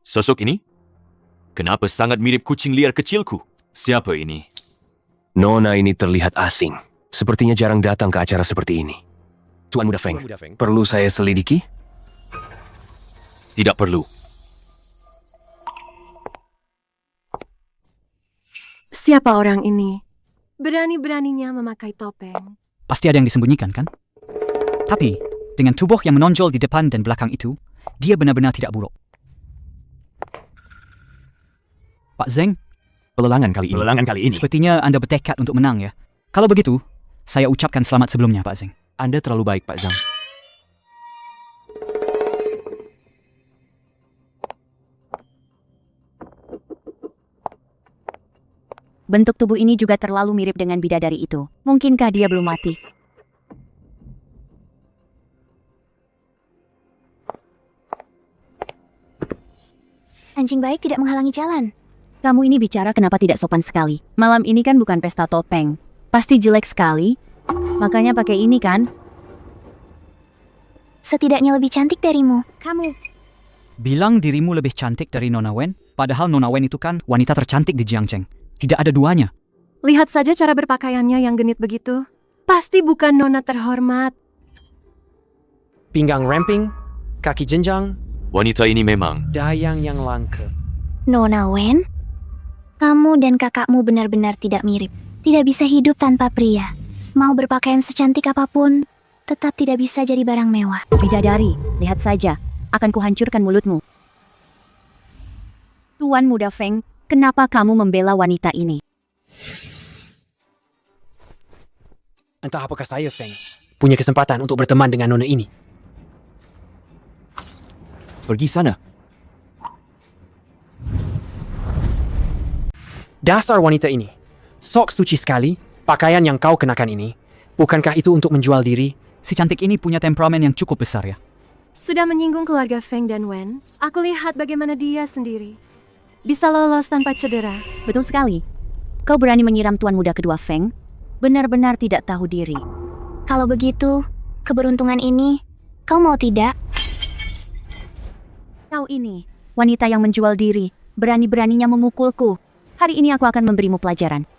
Sosok ini? Kenapa sangat mirip kucing liar kecilku? Siapa ini? Nona ini terlihat asing. Sepertinya jarang datang ke acara seperti ini. Tuan Muda Feng, perlu saya selidiki? Tidak perlu. Siapa orang ini? Berani-beraninya memakai topeng. Pasti ada yang disembunyikan, kan? Tapi, dengan tubuh yang menonjol di depan dan belakang itu, dia benar-benar tidak buruk. Pak Zeng, Pelelangan kali ini. sepertinya Anda bertekad untuk menang, ya? Kalau begitu, saya ucapkan selamat sebelumnya, Pak Zeng. Anda terlalu baik, Pak Zhang. Bentuk tubuh ini juga terlalu mirip dengan bidadari itu. Mungkinkah dia belum mati? Anjing baik tidak menghalangi jalan. Kamu ini bicara kenapa tidak sopan sekali? Malam ini kan bukan pesta topeng. Pasti jelek sekali. Makanya pakai ini kan? Setidaknya lebih cantik darimu. Kamu. Bilang dirimu lebih cantik dari Nona Wen, padahal Nona Wen itu kan wanita tercantik di Jiangcheng. Tidak ada duanya. Lihat saja cara berpakaiannya yang genit begitu. Pasti bukan nona terhormat. Pinggang ramping, kaki jenjang, Wanita ini memang dayang yang langka. Nona Wen, kamu dan kakakmu benar-benar tidak mirip. Tidak bisa hidup tanpa pria. Mau berpakaian secantik apapun, tetap tidak bisa jadi barang mewah. Bidadari, lihat saja. Akan kuhancurkan mulutmu. Tuan Muda Feng, kenapa kamu membela wanita ini? Entah apakah saya, Feng, punya kesempatan untuk berteman dengan nona ini. Pergi sana. Dasar wanita ini. Sok suci sekali, Pakaian yang kau kenakan ini, bukankah itu untuk menjual diri? Si cantik ini punya temperamen yang cukup besar ya. Sudah menyinggung keluarga Feng dan Wen, aku lihat bagaimana dia sendiri bisa lolos tanpa cedera. Betul sekali. Kau berani menyiram tuan muda kedua Feng? Benar-benar tidak tahu diri. Kalau begitu, keberuntungan ini, kau mau tidak? Kau ini, wanita yang menjual diri, berani-beraninya memukulku. Hari ini aku akan memberimu pelajaran.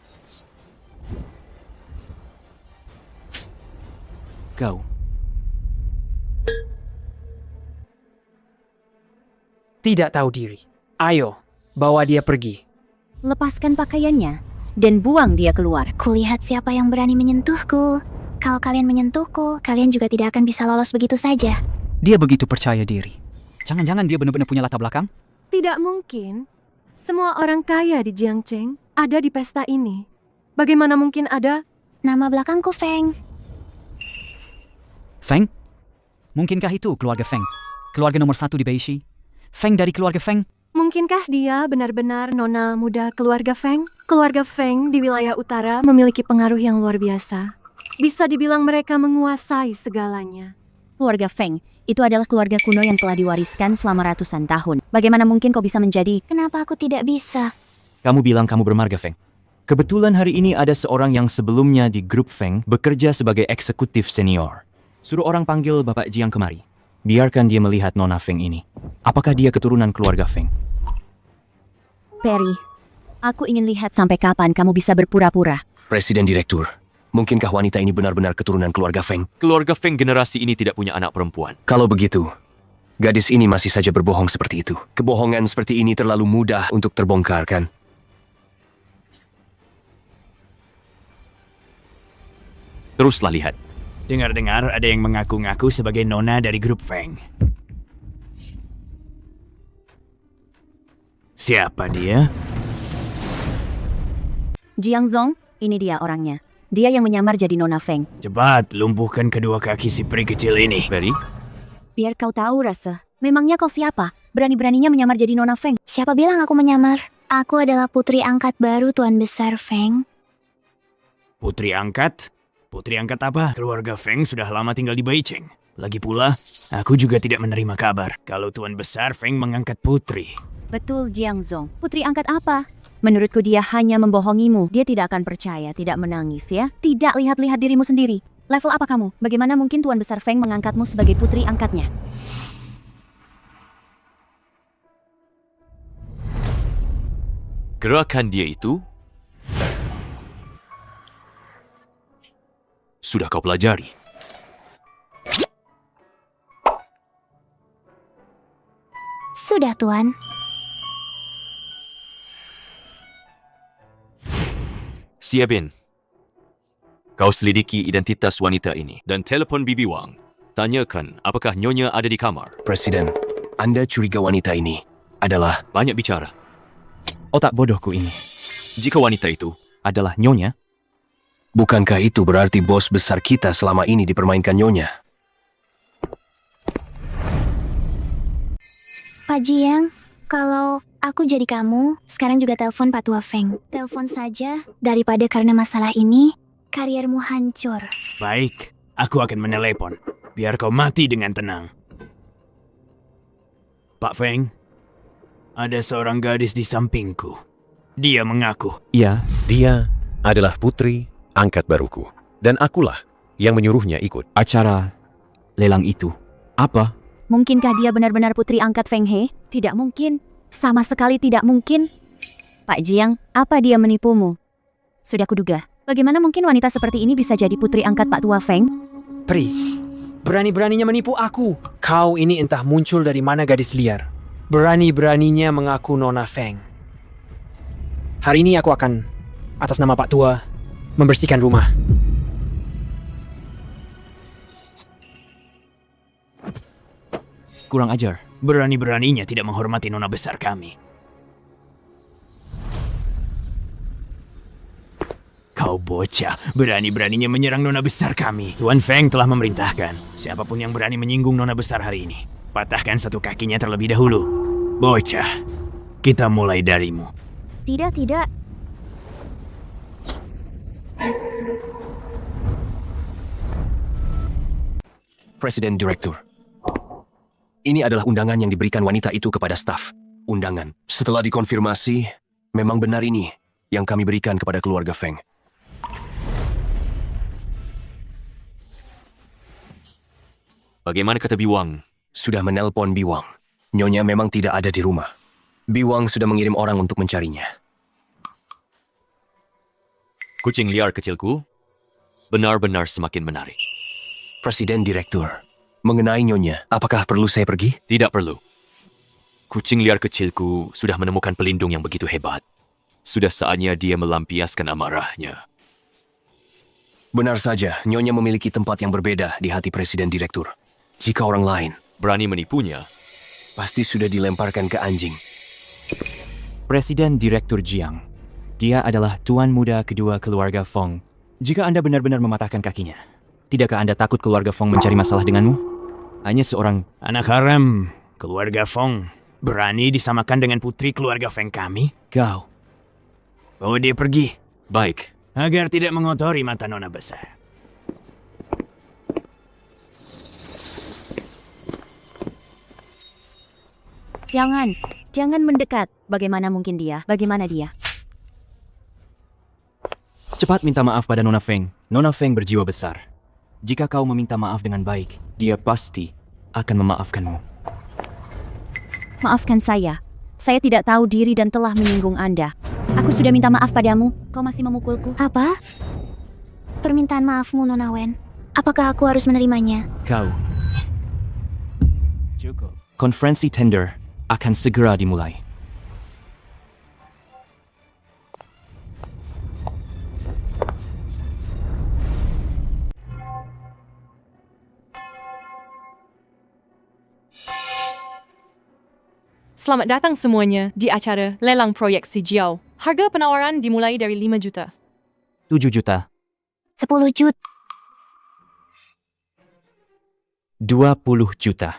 Kau. Tidak tahu diri. Ayo, bawa dia pergi. Lepaskan pakaiannya dan buang dia keluar. Kulihat siapa yang berani menyentuhku. Kalau kalian menyentuhku, kalian juga tidak akan bisa lolos begitu saja. Dia begitu percaya diri. Jangan-jangan dia benar-benar punya latar belakang? Tidak mungkin. Semua orang kaya di Jiangcheng ada di pesta ini. Bagaimana mungkin ada? Nama belakangku Feng. Feng? Mungkinkah itu keluarga Feng? Keluarga nomor 1 di Beishi? Feng dari keluarga Feng? Mungkinkah dia benar-benar nona muda keluarga Feng? Keluarga Feng di wilayah utara memiliki pengaruh yang luar biasa. Bisa dibilang mereka menguasai segalanya. Keluarga Feng itu adalah keluarga kuno yang telah diwariskan selama ratusan tahun. Bagaimana mungkin kau bisa menjadi... Kenapa aku tidak bisa? Kamu bilang kamu bermarga, Feng. Kebetulan hari ini ada seorang yang sebelumnya di grup Feng bekerja sebagai eksekutif senior. Suruh orang panggil Bapak Jiang kemari. Biarkan dia melihat Nona Feng ini. Apakah dia keturunan keluarga Feng? Perry, aku ingin lihat sampai kapan kamu bisa berpura-pura. Presiden Direktur, mungkinkah wanita ini benar-benar keturunan keluarga Feng? Keluarga Feng generasi ini tidak punya anak perempuan. Kalau begitu, gadis ini masih saja berbohong seperti itu. Kebohongan seperti ini terlalu mudah untuk terbongkar, kan? Teruslah lihat. Dengar-dengar ada yang mengaku-ngaku sebagai nona dari grup Feng. Siapa dia? Jiang Zong, ini dia orangnya. Dia yang menyamar jadi Nona Feng. Cepat, lumpuhkan kedua kaki si peri kecil ini. Perry? Biar kau tahu rasa. Memangnya kau siapa? Berani-beraninya menyamar jadi Nona Feng. Siapa bilang aku menyamar? Aku adalah putri angkat baru Tuan Besar Feng. Putri angkat? Putri angkat apa? Keluarga Feng sudah lama tinggal di Beicheng. Lagi pula, aku juga tidak menerima kabar kalau Tuan Besar Feng mengangkat putri. Betul, Jiang Zong. Putri angkat apa? Menurutku dia hanya membohongimu. Dia tidak akan percaya, tidak menangis ya. Tidak lihat-lihat dirimu sendiri. Level apa kamu? Bagaimana mungkin Tuan Besar Feng mengangkatmu sebagai putri angkatnya? Gerakan dia itu sudah kau pelajari. Sudah, Tuan. Siapin. Kau selidiki identitas wanita ini dan telepon Bibi Wang. Tanyakan apakah Nyonya ada di kamar. Presiden, Anda curiga wanita ini adalah... Banyak bicara. Otak bodohku ini. Jika wanita itu Adalah Nyonya? Bukankah itu berarti bos besar kita selama ini dipermainkan Nyonya? Pak Jiang, kalau aku jadi kamu, sekarang juga telepon Pak Tua Feng. Telepon saja, daripada karena masalah ini, kariermu hancur. Baik, aku akan menelepon. Biar kau mati dengan tenang. Pak Feng, ada seorang gadis di sampingku. Dia mengaku. Iya, dia adalah putri angkat baruku. Dan akulah yang menyuruhnya ikut. Acara lelang itu. Apa? Mungkinkah dia benar-benar putri angkat Feng He? Tidak mungkin. Sama sekali tidak mungkin. Pak Jiang, apa dia menipumu? Sudah kuduga. Bagaimana mungkin wanita seperti ini bisa jadi putri angkat Pak Tua Feng? Pri, berani-beraninya menipu aku. Kau ini entah muncul dari mana gadis liar. Berani-beraninya mengaku Nona Feng. Hari ini aku akan, atas nama Pak Tua, membersihkan rumah. Kurang ajar. Berani-beraninya tidak menghormati nona besar kami. Kau bocah, berani-beraninya menyerang nona besar kami. Tuan Feng telah memerintahkan. Siapapun yang berani menyinggung nona besar hari ini, patahkan satu kakinya terlebih dahulu. Bocah, kita mulai darimu. Tidak. Presiden Direktur. Ini adalah undangan yang diberikan wanita itu kepada staf. Undangan. Setelah dikonfirmasi, memang benar ini yang kami berikan kepada keluarga Feng. Bagaimana kata Biwang? Sudah menelpon Biwang. Nyonya memang tidak ada di rumah. Biwang sudah mengirim orang untuk mencarinya. Kucing liar kecilku, benar-benar semakin menarik. Presiden Direktur, mengenai Nyonya, apakah perlu saya pergi? Tidak perlu. Kucing liar kecilku sudah menemukan pelindung yang begitu hebat. Sudah saatnya dia melampiaskan amarahnya. Benar saja, Nyonya memiliki tempat yang berbeda di hati Presiden Direktur. Jika orang lain berani menipunya, pasti sudah dilemparkan ke anjing. Presiden Direktur Jiang. Dia adalah tuan muda kedua keluarga Feng. Jika Anda benar-benar mematahkan kakinya, tidakkah Anda takut keluarga Feng mencari masalah denganmu? Hanya seorang Anak haram, keluarga Feng, berani disamakan dengan putri keluarga Feng kami? kau. Bawa dia pergi, baik. agar tidak mengotori mata nona besar. Jangan mendekat. Bagaimana mungkin dia? Bagaimana dia? Cepat minta maaf pada Nona Feng. Nona Feng berjiwa besar. Jika kau meminta maaf dengan baik, dia pasti akan memaafkanmu. Maafkan saya. Saya tidak tahu diri dan telah menyinggung Anda. Aku sudah minta maaf padamu. Kau masih memukulku. Apa? Permintaan maafmu, Nona Wen. Apakah aku harus menerimanya? Kau. Cukup. Konferensi tender akan segera dimulai. Selamat datang semuanya di acara lelang proyek si Jiao. Harga penawaran dimulai dari 5 juta. 7 juta. 10 juta. 20 juta.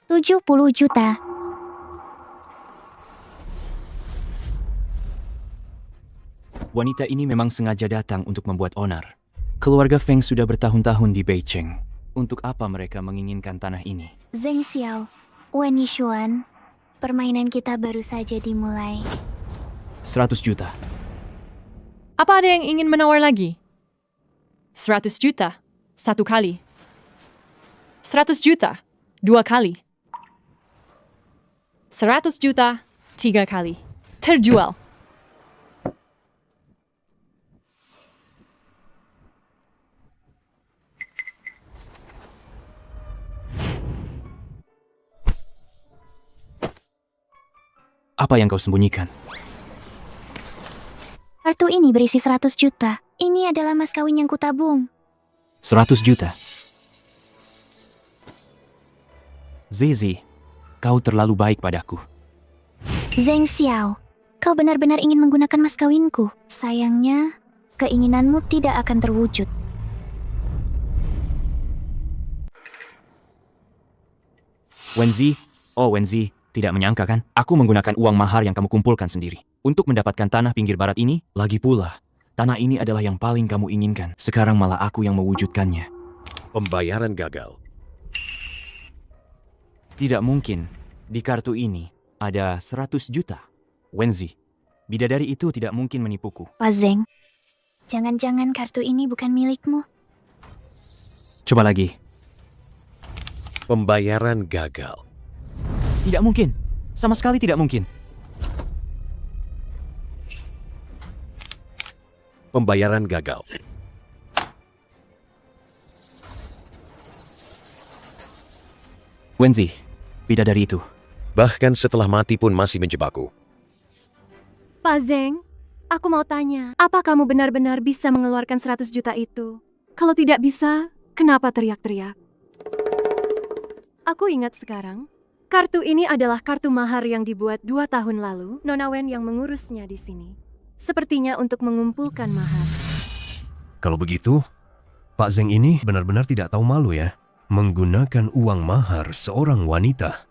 70 juta. Wanita ini memang sengaja datang untuk membuat onar. Keluarga Feng sudah bertahun-tahun di Beijing. Untuk apa mereka menginginkan tanah ini? Zheng Xiao, Wen Yishuan, permainan kita baru saja dimulai. 100 juta. Apa ada yang ingin menawar lagi? 100 juta, 1 kali. 100 juta, 2 kali. 100 juta, 3 kali. Terjual. Apa yang kau sembunyikan? Kartu ini berisi 100 juta. Ini adalah mas kawin yang kutabung. 100 juta. Zizi, kau terlalu baik padaku. Zheng Xiao, kau benar-benar ingin menggunakan mas kawinku. Sayangnya, keinginanmu tidak akan terwujud. Wenzi, oh Wenzi, tidak menyangka kan? Aku menggunakan uang mahar yang kamu kumpulkan sendiri. Untuk mendapatkan tanah pinggir barat ini, lagi pula, tanah ini adalah yang paling kamu inginkan. Sekarang malah aku yang mewujudkannya. Pembayaran gagal. Tidak mungkin. Di kartu ini ada 100 juta. Wenzi, bidadari itu tidak mungkin menipuku. Pak Zheng, jangan-jangan kartu ini bukan milikmu. Coba lagi. Pembayaran gagal. Tidak mungkin. Sama sekali tidak mungkin. Pembayaran gagal. Wenzi, bidadari itu. Bahkan setelah mati pun masih menjebakku. Pak Zheng, aku mau tanya, apa kamu benar-benar bisa mengeluarkan 100 juta itu? Kalau tidak bisa, kenapa teriak-teriak? Aku ingat sekarang, kartu ini adalah kartu mahar yang dibuat 2 tahun lalu, Nona Wen yang mengurusnya di sini. Sepertinya untuk mengumpulkan mahar. Kalau begitu, Pak Zheng ini benar-benar tidak tahu malu ya. Menggunakan uang mahar seorang wanita.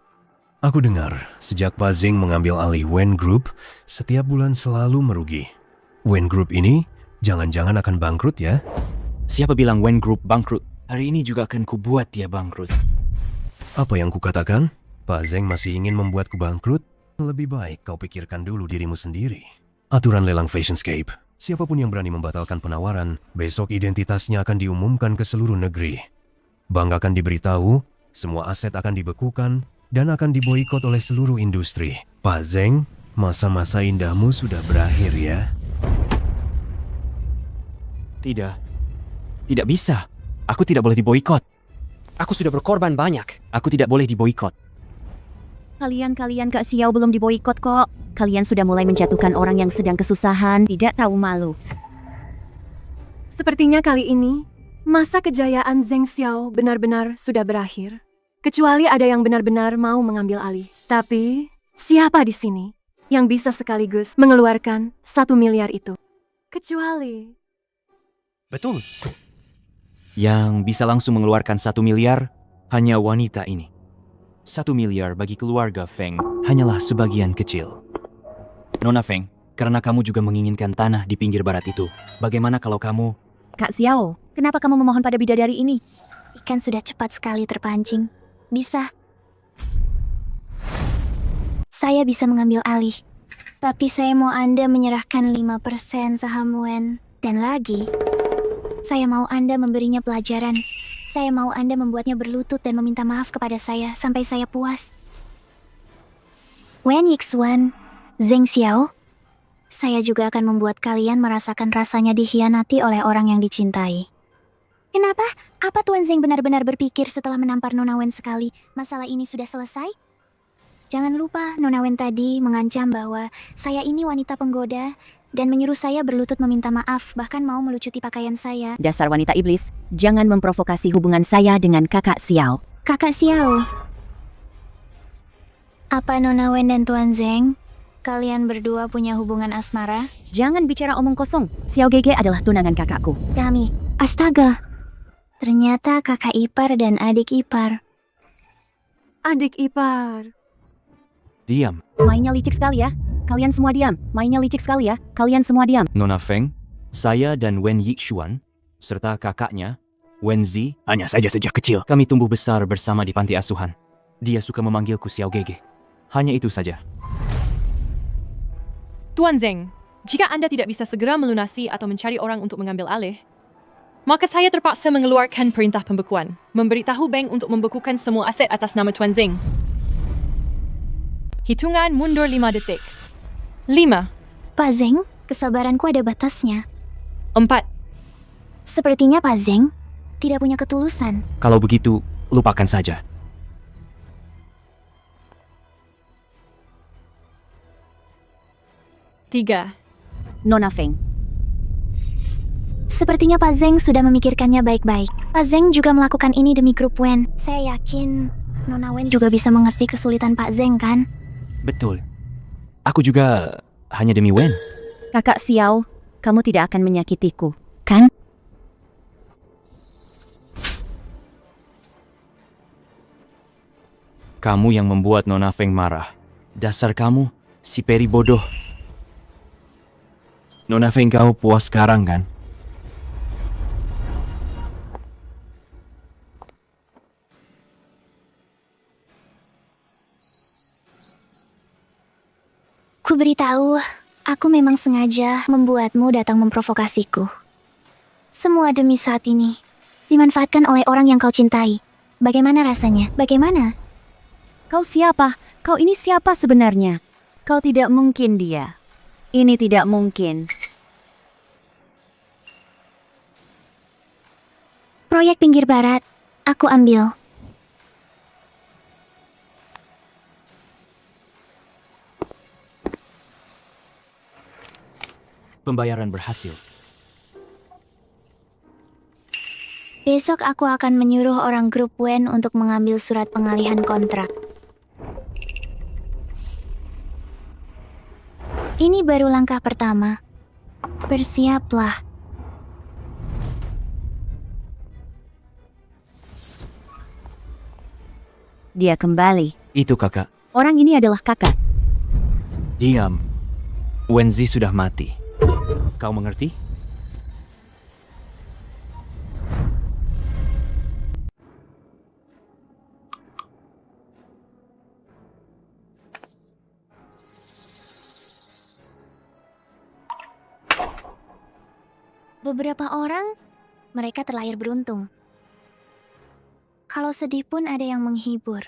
Aku dengar, sejak Pak Zheng mengambil alih Wen Group, setiap bulan selalu merugi. Wen Group ini jangan-jangan akan bangkrut ya? Siapa bilang Wen Group bangkrut? Hari ini juga akan kubuat dia bangkrut. Apa yang kukatakan? Pak Zeng masih ingin membuatku bangkrut? Lebih baik kau pikirkan dulu dirimu sendiri. Aturan lelang Fashionscape. Siapapun yang berani membatalkan penawaran, besok identitasnya akan diumumkan ke seluruh negeri. Bank akan diberitahu, semua aset akan dibekukan, dan akan diboikot oleh seluruh industri. Pak Zeng, masa-masa indahmu sudah berakhir ya. Tidak. Tidak bisa. Aku tidak boleh diboikot. Aku sudah berkorban banyak. Aku tidak boleh diboikot. Kalian Kak Xiao belum diboikot kok. Kalian sudah mulai menjatuhkan orang yang sedang kesusahan, tidak tahu malu. Sepertinya kali ini, masa kejayaan Zeng Xiao benar-benar sudah berakhir. Kecuali ada yang benar-benar mau mengambil alih. Tapi, siapa di sini yang bisa sekaligus mengeluarkan 1 miliar itu? Kecuali... Betul. Yang bisa langsung mengeluarkan 1 miliar hanya wanita ini. 1 miliar bagi keluarga Feng hanyalah sebagian kecil. Nona Feng, karena kamu juga menginginkan tanah di pinggir barat itu, bagaimana kalau kamu... Kak Xiao, kenapa kamu memohon pada bidadari ini? Ikan sudah cepat sekali terpancing. Bisa. Saya bisa mengambil alih. Tapi saya mau Anda menyerahkan 5% saham Wen. Dan lagi, saya mau Anda memberinya pelajaran. Saya mau Anda membuatnya berlutut dan meminta maaf kepada saya sampai saya puas. Wen Yixuan, Zeng Xiao, saya juga akan membuat kalian merasakan rasanya dikhianati oleh orang yang dicintai. Kenapa? Apa Tuan Zeng benar-benar berpikir setelah menampar Nona Wen sekali, masalah ini sudah selesai? Jangan lupa, Nona Wen tadi mengancam bahwa saya ini wanita penggoda dan menyuruh saya berlutut meminta maaf, bahkan mau melucuti pakaian saya. Dasar wanita iblis, jangan memprovokasi hubungan saya dengan Kakak Xiao. Kakak Xiao, apa Nona Wen dan Tuan Zeng, kalian berdua punya hubungan asmara? Jangan bicara omong kosong. Xiao Gege adalah tunangan kakakku. Kami, astaga. Ternyata kakak ipar dan adik ipar. Adik ipar. Diam. Mainnya licik sekali ya. Kalian semua diam. Mainnya licik sekali ya. Kalian semua diam. Nona Feng, saya dan Wen Yixuan, serta kakaknya, Wen Zi, Hanya saja sejak kecil. kami tumbuh besar bersama di panti asuhan. Dia suka memanggilku Xiao Gege. Hanya itu saja. Tuan Zeng, jika Anda tidak bisa segera melunasi atau mencari orang untuk mengambil alih, maka saya terpaksa mengeluarkan perintah pembekuan, memberitahu bank untuk membekukan semua aset atas nama Tuan Zeng. Hitungan mundur 5 detik. 5. Pak Zeng, kesabaranku ada batasnya. 4. Sepertinya Pak Zeng tidak punya ketulusan. Kalau begitu, lupakan saja. Tiga. Nona Feng, Sepertinya Pak Zeng sudah memikirkannya baik-baik. Pak Zeng juga melakukan ini demi grup Wen. Saya yakin Nona Wen juga bisa mengerti kesulitan Pak Zeng, kan? Betul. Aku juga hanya demi Wen. Kakak Xiao, kamu tidak akan menyakitiku, kan? Kamu yang membuat Nona Feng marah. Dasar kamu, si peri bodoh. Nona Feng, kau puas sekarang kan? Ku beritahu, aku memang sengaja membuatmu datang memprovokasiku. Semua demi saat ini. Dimanfaatkan oleh orang yang kau cintai. Bagaimana rasanya? Bagaimana? Kau siapa? Kau ini siapa sebenarnya? Kau tidak mungkin dia. Ini tidak mungkin. Proyek pinggir barat, aku ambil. Pembayaran berhasil. Besok aku akan menyuruh orang grup Wen untuk mengambil surat pengalihan kontrak. Ini baru langkah pertama. Bersiaplah. Dia kembali. Itu kakak. Orang ini adalah kakak. Diam. Wenzi sudah mati. Kau mengerti? Beberapa orang, mereka terlahir beruntung. Kalau sedih pun ada yang menghibur.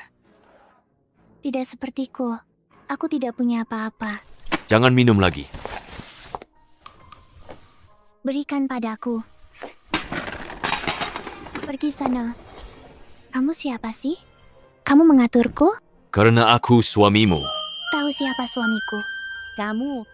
Tidak sepertiku, aku tidak punya apa-apa. Jangan minum lagi. Berikan padaku. Pergi sana. Kamu siapa sih? Kamu mengaturku? Karena aku suamimu. Tahu siapa suamiku? Kamu.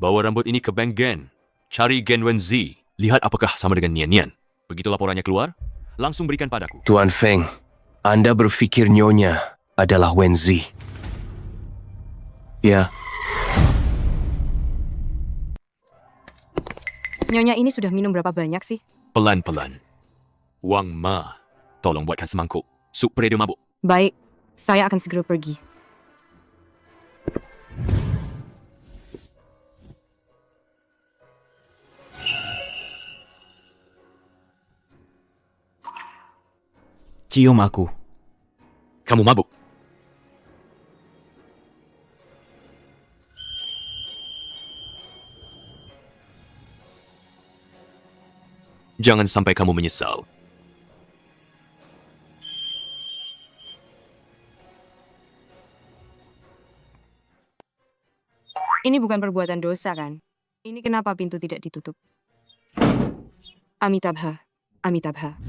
Bawa rambut ini ke Bank Gen. Cari Gen Wenzi. Lihat apakah sama dengan Nian Nian. Begitu laporannya keluar, langsung berikan padaku. Tuan Feng, Anda berpikir Nyonya adalah Wenzi. Ya, Nyonya ini sudah minum berapa banyak sih? Pelan-pelan. Wang Ma, tolong buatkan semangkuk. Sup peredo mabuk. Baik, saya akan segera pergi. Cium aku. Kamu mabuk. Jangan sampai kamu menyesal. Ini bukan perbuatan dosa kan? Ini kenapa pintu tidak ditutup? Amitabha, Amitabha.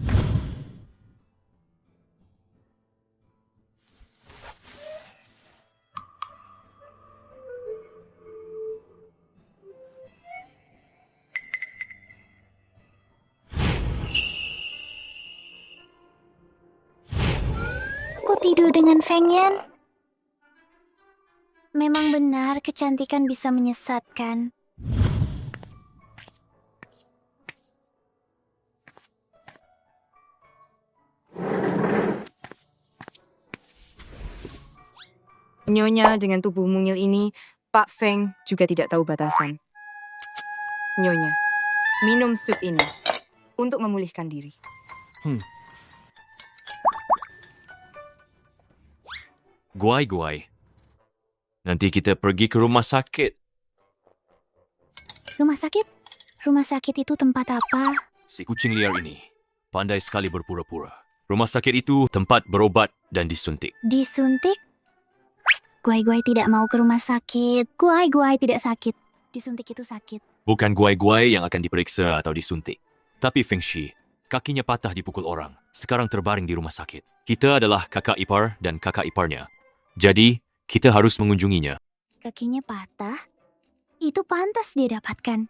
Aku tidur dengan Feng Yan. Memang benar kecantikan bisa menyesatkan. Nyonya dengan tubuh mungil ini, Pak Feng juga tidak tahu batasan. Nyonya, minum sup ini untuk memulihkan diri. Guai-guai. Nanti kita pergi ke rumah sakit. Rumah sakit? Rumah sakit itu tempat apa? Si kucing liar ini pandai sekali berpura-pura. Rumah sakit itu tempat berobat dan disuntik. Disuntik? Guai-guai tidak mau ke rumah sakit. Guai-guai tidak sakit. Disuntik itu sakit. Bukan guai-guai yang akan diperiksa atau disuntik. Tapi Feng Shi, kakinya patah dipukul orang. Sekarang terbaring di rumah sakit. Kita adalah kakak ipar dan kakak iparnya. Jadi, kita harus mengunjunginya. Kakinya patah? Itu pantas dia dapatkan.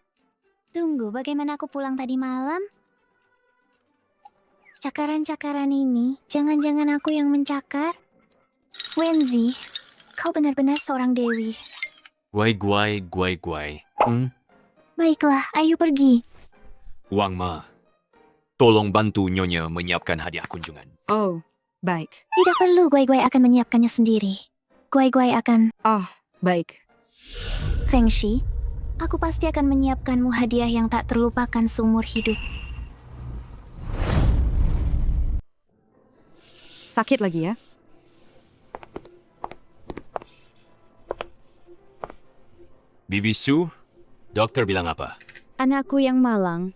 Tunggu, bagaimana aku pulang tadi malam? Cakaran-cakaran ini, jangan-jangan aku yang mencakar? Wenzi, kau benar-benar seorang dewi. Guai-guai, guai-guai. Baiklah, ayo pergi. Wang Ma, tolong bantu Nyonya menyiapkan hadiah kunjungan. Oh, baik. Tidak perlu, Guai-Guai akan menyiapkannya sendiri. Guai-Guai akan... Oh, baik. Feng Shi, aku pasti akan menyiapkanmu hadiah yang tak terlupakan seumur hidup. Sakit lagi ya? Bibi Su, dokter bilang apa? Anakku yang malang.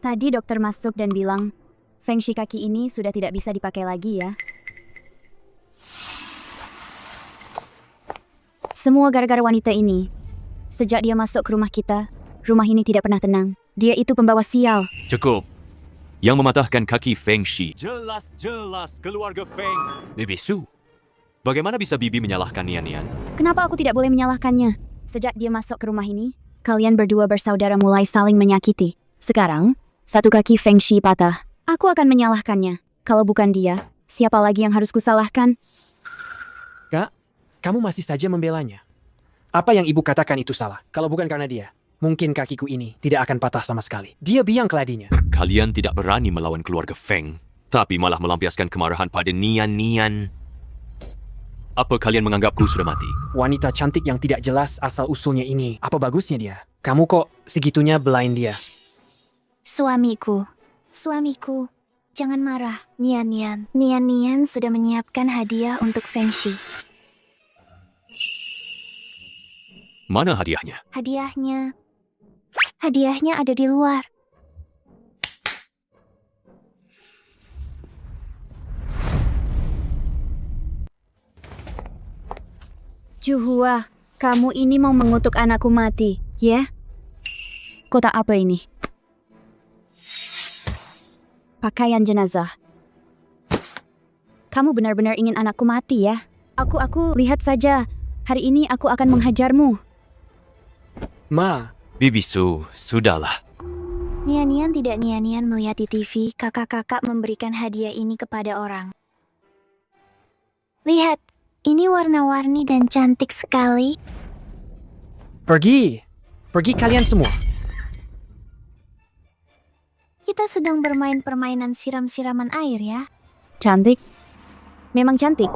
Tadi dokter masuk dan bilang, Feng Shi kaki ini sudah tidak bisa dipakai lagi ya. Semua gara-gara wanita ini. Sejak dia masuk ke rumah kita, rumah ini tidak pernah tenang. Dia itu pembawa sial. Cukup. Yang mematahkan kaki Feng Shi. Jelas-jelas keluarga Feng. Bibi Su, bagaimana bisa Bibi menyalahkan Nian Nian? Kenapa aku tidak boleh menyalahkannya? Sejak dia masuk ke rumah ini, kalian berdua bersaudara mulai saling menyakiti. Sekarang, satu kaki Feng Shi patah. Aku akan menyalahkannya. Kalau bukan dia, siapa lagi yang harus kusalahkan? Kak, Kamu masih saja membelanya. Apa yang ibu katakan itu salah? Kalau bukan karena dia, mungkin kakiku ini tidak akan patah sama sekali. Dia biang keladinya. Kalian tidak berani melawan keluarga Feng, tapi malah melampiaskan kemarahan pada Nian. Apa kalian menganggapku sudah mati? Wanita cantik yang tidak jelas asal-usulnya ini. Apa bagusnya dia? Kamu kok segitunya belain dia? Suamiku, jangan marah. Nian sudah menyiapkan hadiah untuk Feng Shi. Mana hadiahnya? Hadiahnya ada di luar. Juhua, kamu ini mau mengutuk anakku mati, ya? Kotak apa ini? Pakaian jenazah. Kamu benar-benar ingin anakku mati, ya? Aku lihat saja. Hari ini aku akan menghajarmu. Ma, Bibisu, sudahlah. Nian tidak nian melihat di TV kakak-kakak memberikan hadiah ini kepada orang. Lihat, ini warna-warni dan cantik sekali. pergi kalian semua. Kita sedang bermain permainan siram-siraman air ya. Cantik. Memang cantik.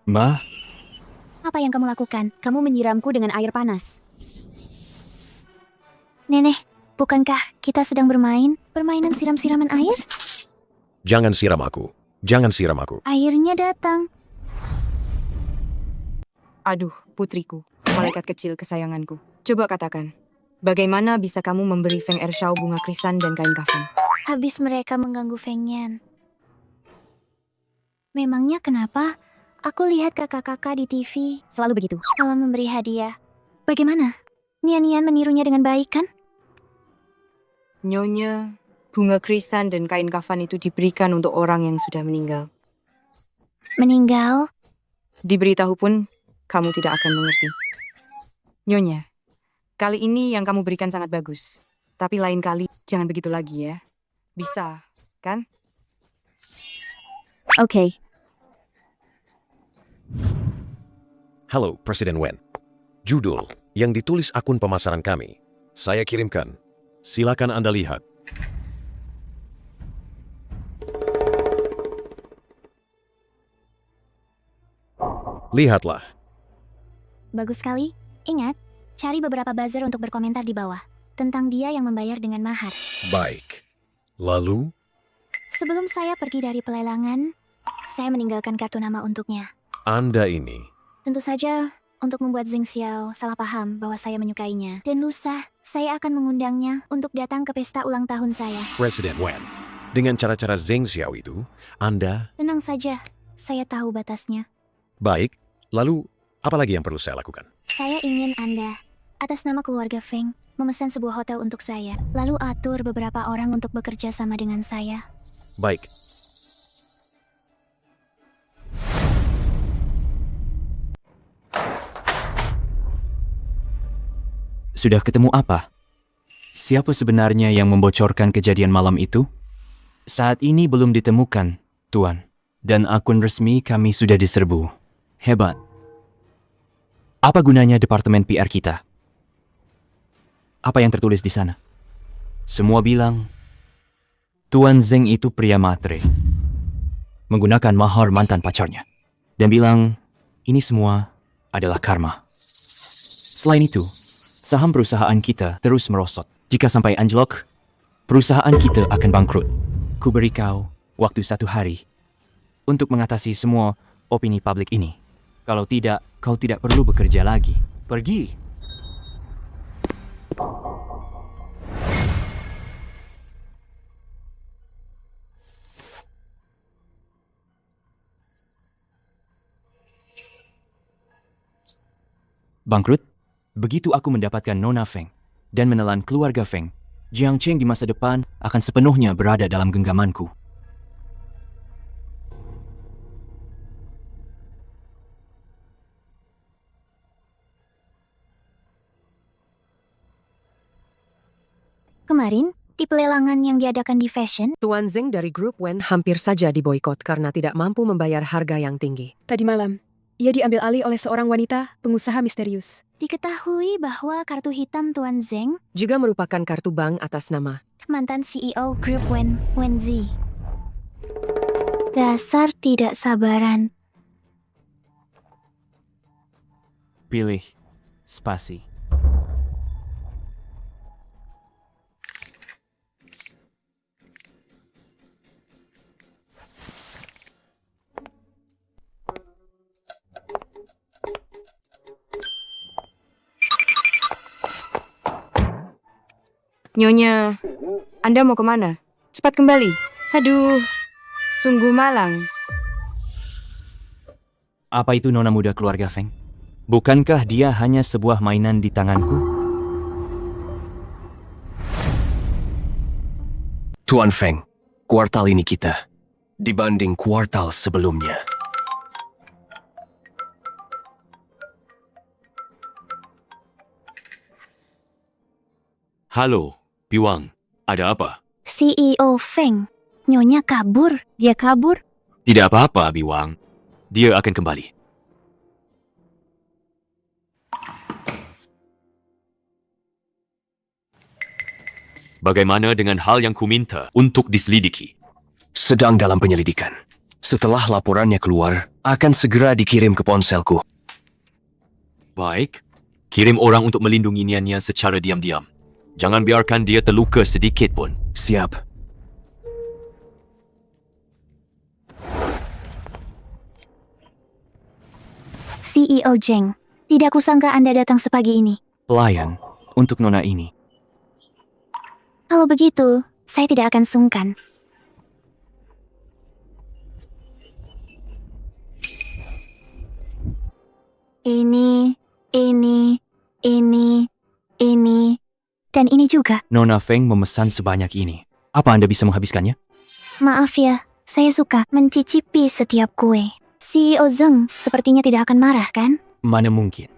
Ma, Apa yang kamu lakukan? Kamu menyiramku dengan air panas. Nenek, bukankah kita sedang bermain permainan siram-siraman air? Jangan siram aku. Jangan siram aku. Airnya datang. Aduh, putriku, malaikat kecil kesayanganku. Coba katakan, bagaimana bisa kamu memberi Feng Ershao bunga krisan dan kain kafan? Habis mereka mengganggu Feng Yan. Memangnya kenapa? Aku lihat kakak-kakak di TV Selalu begitu. kalau memberi hadiah. Bagaimana? Nian menirunya dengan baik kan? Nyonya, bunga krisan dan kain kafan itu diberikan untuk orang yang sudah meninggal. Meninggal? Diberitahu pun, kamu tidak akan mengerti. Nyonya, kali ini yang kamu berikan sangat bagus. Tapi lain kali, jangan begitu lagi ya. Bisa, kan? Oke. Halo, Presiden Wen. Judul yang ditulis akun pemasaran kami. Saya kirimkan. Silakan Anda lihat. Lihatlah. Bagus sekali. Ingat, cari beberapa buzzer untuk berkomentar di bawah tentang dia yang membayar dengan mahar. Baik. Lalu, Sebelum saya pergi dari pelelangan, saya meninggalkan kartu nama untuknya. Anda ini. Tentu saja untuk membuat Zheng Xiao salah paham bahwa saya menyukainya. Dan lusa, saya akan mengundangnya untuk datang ke pesta ulang tahun saya. Presiden Wen. Dengan cara-cara Zheng Xiao itu, Anda... Tenang saja, saya tahu batasnya. Baik. Lalu, apa lagi yang perlu saya lakukan? Saya ingin Anda, atas nama keluarga Feng, memesan sebuah hotel untuk saya. Lalu atur beberapa orang untuk bekerja sama dengan saya. Baik. sudah ketemu apa? Siapa sebenarnya yang membocorkan kejadian malam itu? Saat ini belum ditemukan, Tuan. Dan akun resmi kami sudah diserbu. Hebat. Apa gunanya Departemen PR kita? Apa yang tertulis di sana? Semua bilang, Tuan Zeng itu pria matre. Menggunakan mahar mantan pacarnya. Dan bilang, ini semua adalah karma. Selain itu, saham perusahaan kita terus merosot. Jika sampai anjlok, perusahaan kita akan bangkrut. Ku beri kau waktu 1 hari untuk mengatasi semua opini publik ini. Kalau tidak, kau tidak perlu bekerja lagi. Pergi. Bangkrut? Begitu aku mendapatkan Nona Feng dan menelan keluarga Feng, Jiang Cheng di masa depan akan sepenuhnya berada dalam genggamanku. Kemarin, di pelelangan yang diadakan di fashion? Tuan Zeng dari grup Wen hampir saja diboikot karena tidak mampu membayar harga yang tinggi. Tadi malam, ia diambil alih oleh seorang wanita pengusaha misterius. Diketahui bahwa kartu hitam Tuan Zeng Juga merupakan kartu bank atas nama mantan CEO grup Wenzi. Dasar tidak sabaran. Pilih spasi. Nyonya, Anda mau kemana? Cepat kembali. Aduh, sungguh malang. Apa itu nona muda keluarga Feng? Bukankah dia hanya sebuah mainan di tanganku? Tuan Feng, kuartal ini kita dibanding kuartal sebelumnya. Halo, Piwang. Ada apa? CEO Feng, Nyonya kabur. Dia kabur? Tidak apa-apa, Biwang. Dia akan kembali. Bagaimana dengan hal yang kuminta untuk diselidiki? Sedang dalam penyelidikan. Setelah laporannya keluar, akan segera dikirim ke ponselku. Baik, kirim orang untuk melindungi Nian Nian secara diam-diam. Jangan biarkan dia terluka sedikit pun. Siap. CEO Zeng, tidak kusangka Anda datang sepagi ini. Pelayan untuk nona ini. Kalau begitu, saya tidak akan sungkan. Ini, dan ini juga. Nona Feng memesan sebanyak ini. Apa Anda bisa menghabiskannya? Maaf ya, saya suka mencicipi setiap kue. CEO Zeng sepertinya tidak akan marah, kan? Mana mungkin.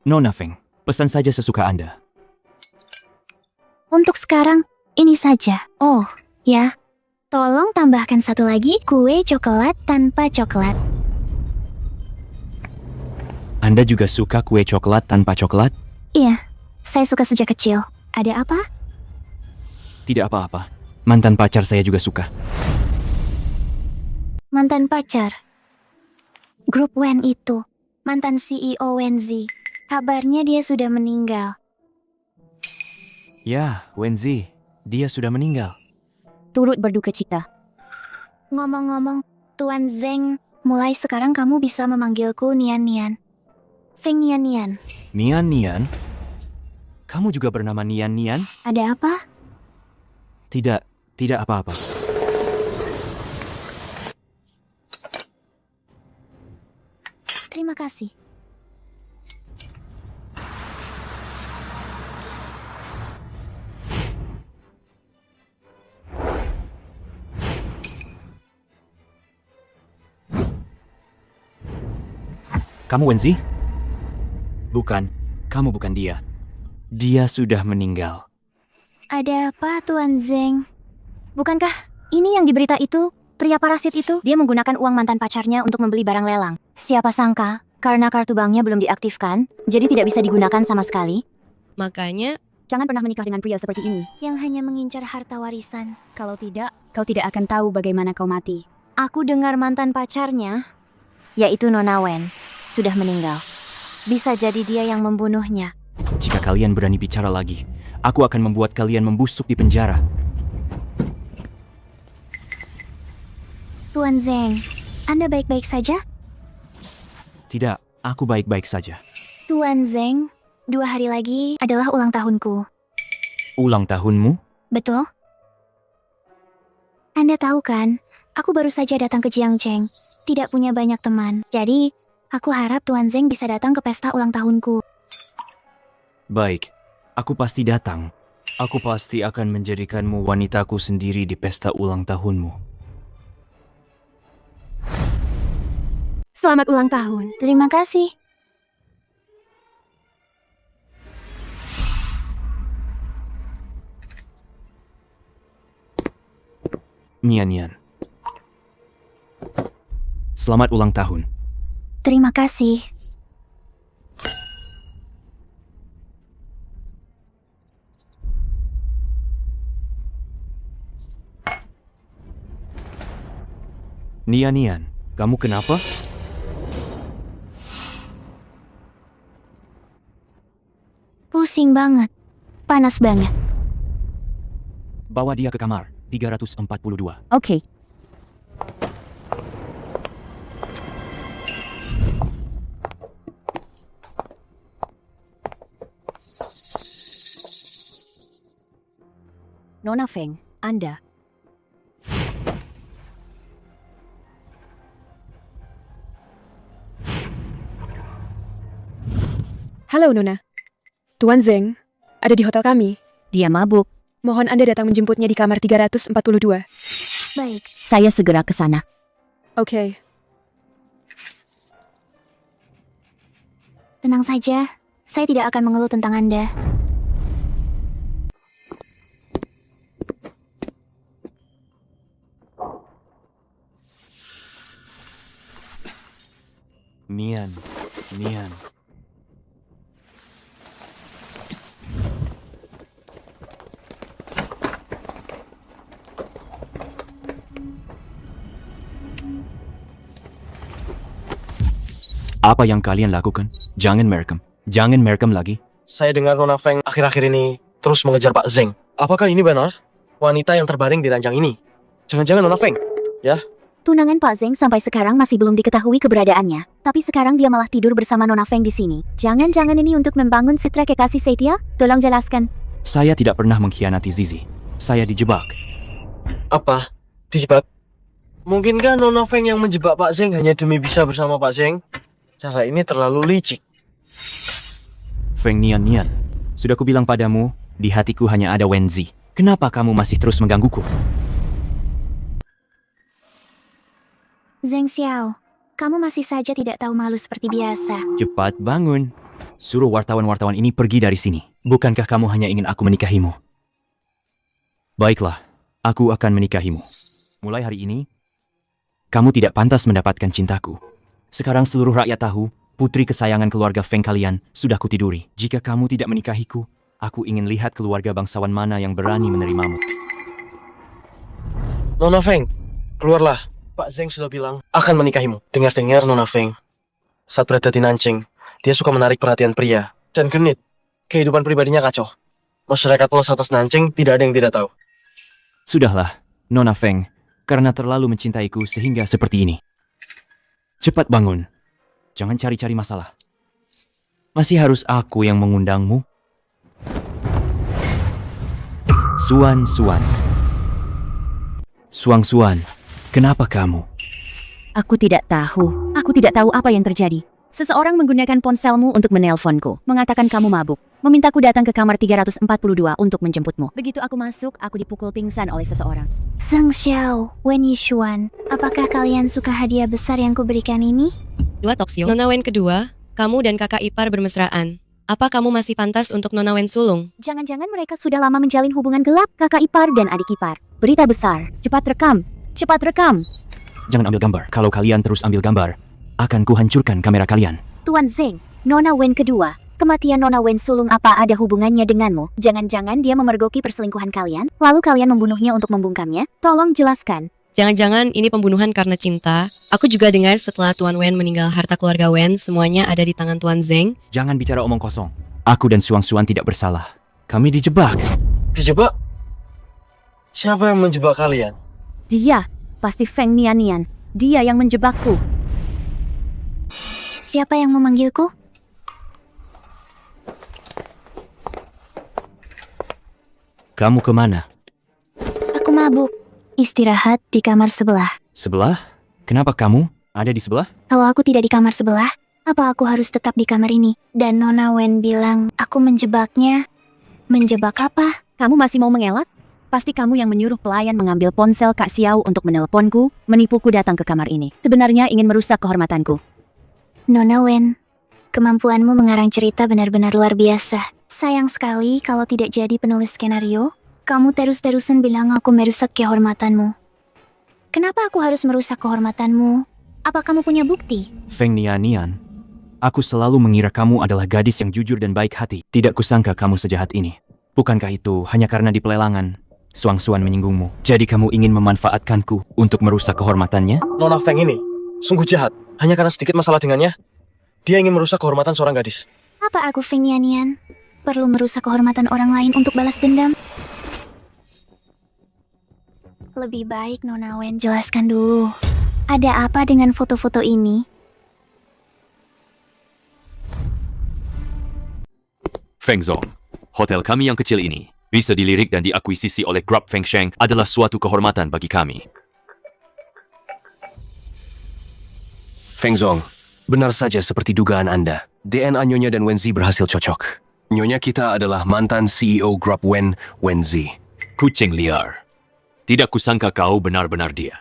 Nona Feng, pesan saja sesuka Anda. Untuk sekarang, ini saja. Oh, ya. Tolong tambahkan satu lagi kue coklat tanpa coklat. Anda juga suka kue coklat tanpa coklat? Iya, saya suka sejak kecil. Ada apa? Tidak apa-apa. Mantan pacar saya juga suka. Mantan pacar. Grup Wen itu. Mantan CEO Wenzi. Kabarnya dia sudah meninggal. Ya, Wenzi. Dia sudah meninggal. Turut berduka cita. Ngomong-ngomong, Tuan Zeng, mulai sekarang kamu bisa memanggilku Nian Nian. Feng Nian Nian. Nian Nian? Kamu juga bernama Nian Nian? Ada apa? Tidak apa-apa. Terima kasih. Kamu Wenzi? Bukan, kamu bukan dia. Dia sudah meninggal. Ada apa, Tuan Zeng? Bukankah ini yang diberita itu? Pria parasit itu? Dia menggunakan uang mantan pacarnya untuk membeli barang lelang. Siapa sangka, karena kartu banknya belum diaktifkan, jadi tidak bisa digunakan sama sekali. Makanya, jangan pernah menikah dengan pria seperti ini. Yang hanya mengincar harta warisan. Kalau tidak, kau tidak akan tahu bagaimana kau mati. Aku dengar mantan pacarnya, Yaitu Nona Wen, sudah meninggal. Bisa jadi dia yang membunuhnya. Jika kalian berani bicara lagi, aku akan membuat kalian membusuk di penjara. Tuan Zeng, Anda baik-baik saja? Tidak, aku baik-baik saja. Tuan Zeng, 2 hari lagi adalah ulang tahunku. Ulang tahunmu? Betul? Anda tahu kan, aku baru saja datang ke Jiangcheng. Tidak punya banyak teman. Jadi, aku harap Tuan Zeng bisa datang ke pesta ulang tahunku. Baik, aku pasti datang. Aku pasti akan menjadikanmu wanitaku sendiri di pesta ulang tahunmu. Selamat ulang tahun. Terima kasih. Nian. Selamat ulang tahun. Terima kasih. Nian, kamu kenapa? Pusing banget. Panas banget. Bawa dia ke kamar 342. Oke. Nona Feng, Anda. Halo Nona. Tuan Zeng, ada di hotel kami. Dia mabuk. Mohon Anda datang menjemputnya di kamar 342. Baik. Saya segera ke sana. Oke. Tenang saja. Saya tidak akan mengeluh tentang Anda. Nian. Apa yang kalian lakukan? Jangan merekam lagi. Saya dengar Nona Feng akhir-akhir ini terus mengejar Pak Zeng. Apakah ini benar? Wanita yang terbaring di ranjang ini. Jangan-jangan Nona Feng, ya? Tunangan Pak Zeng sampai sekarang masih belum diketahui keberadaannya. Tapi sekarang dia malah tidur bersama Nona Feng di sini. Jangan-jangan ini untuk membangun citra kekasih setia? Tolong jelaskan. Saya tidak pernah mengkhianati Zizi. Saya dijebak. Apa? Dijebak? Mungkinkah Nona Feng yang menjebak Pak Zeng hanya demi bisa bersama Pak Zeng? Cara ini terlalu licik. Feng Nian. Sudah kubilang padamu, di hatiku hanya ada Wenzi. Kenapa kamu masih terus menggangguku? Zeng Xiao, kamu masih saja tidak tahu malu seperti biasa. Cepat bangun. Suruh wartawan-wartawan ini pergi dari sini. Bukankah kamu hanya ingin aku menikahimu? Baiklah, aku akan menikahimu. Mulai hari ini, kamu tidak pantas mendapatkan cintaku. Sekarang seluruh rakyat tahu, putri kesayangan keluarga Feng kalian sudah kutiduri. Jika kamu tidak menikahiku, aku ingin lihat keluarga bangsawan mana yang berani menerimamu. Nona Feng, keluarlah. Pak Zeng sudah bilang akan menikahimu. Dengar-dengar Nona Feng, saat berada di Nanjing, dia suka menarik perhatian pria. Dan genit, kehidupan pribadinya kacau. Masyarakat luas atas Nanjing tidak ada yang tidak tahu. Sudahlah, Nona Feng, karena terlalu mencintaiku sehingga seperti ini. Cepat bangun. Jangan cari-cari masalah. Masih harus aku yang mengundangmu? Suan. Suang, kenapa kamu? Aku tidak tahu. Aku tidak tahu apa yang terjadi. Seseorang menggunakan ponselmu untuk menelponku, mengatakan kamu mabuk, memintaku datang ke kamar 342 untuk menjemputmu. Begitu aku masuk, aku dipukul pingsan oleh seseorang. Zeng Xiao, Wen Yishuan, apakah kalian suka hadiah besar yang kuberikan ini? 2 Toksio. Nona Wen kedua, kamu dan kakak ipar bermesraan. Apa kamu masih pantas untuk Nona Wen sulung? Jangan-jangan mereka sudah lama menjalin hubungan gelap, kakak ipar dan adik ipar. Berita besar, cepat rekam. Jangan ambil gambar. Kalau kalian terus ambil gambar, akan kuhancurkan kamera kalian. Tuan Zeng, Nona Wen kedua. Kematian Nona Wen sulung apa ada hubungannya denganmu? Jangan-jangan dia memergoki perselingkuhan kalian, lalu kalian membunuhnya untuk membungkamnya? Tolong jelaskan. Jangan-jangan ini pembunuhan karena cinta? Aku juga dengar setelah Tuan Wen meninggal harta keluarga Wen semuanya ada di tangan Tuan Zeng. Jangan bicara omong kosong. Aku dan Suang tidak bersalah. Kami dijebak. Dijebak? Siapa yang menjebak kalian? Dia, pasti Feng Nian. Dia yang menjebakku. Siapa yang memanggilku? Kamu kemana? Aku mabuk. Istirahat di kamar sebelah. Sebelah? Kenapa kamu ada di sebelah? Kalau aku tidak di kamar sebelah, apa aku harus tetap di kamar ini? Dan Nona Wen bilang aku menjebaknya. Menjebak apa? Kamu masih mau mengelak? Pasti kamu yang menyuruh pelayan mengambil ponsel Kak Xiao untuk menelponku, menipuku datang ke kamar ini. Sebenarnya ingin merusak kehormatanku. Nona Wen, kemampuanmu mengarang cerita benar-benar luar biasa. Sayang sekali kalau tidak jadi penulis skenario. Kamu terus-terusan bilang aku merusak kehormatanmu. Kenapa aku harus merusak kehormatanmu? Apa kamu punya bukti? Feng Nianian, aku selalu mengira kamu adalah gadis yang jujur dan baik hati. Tidak kusangka kamu sejahat ini. Bukankah itu hanya karena di pelelangan Suang-Suan menyinggungmu? Jadi kamu ingin memanfaatkanku untuk merusak kehormatannya? Nona Feng ini sungguh jahat. Hanya karena sedikit masalah dengannya, dia ingin merusak kehormatan seorang gadis. Apa aku Feng Nianian? Perlu merusak kehormatan orang lain untuk balas dendam? Lebih baik Nona Wen jelaskan dulu. Ada apa dengan foto-foto ini? Feng Zong, hotel kami yang kecil ini bisa dilirik dan diakuisisi oleh grup Feng Sheng adalah suatu kehormatan bagi kami. Feng Zong, benar saja seperti dugaan Anda. DNA Nyonya dan Wenzi berhasil cocok. Nyonya kita adalah mantan CEO grup Wenzi. Kucing liar. Tidak kusangka kau benar-benar dia.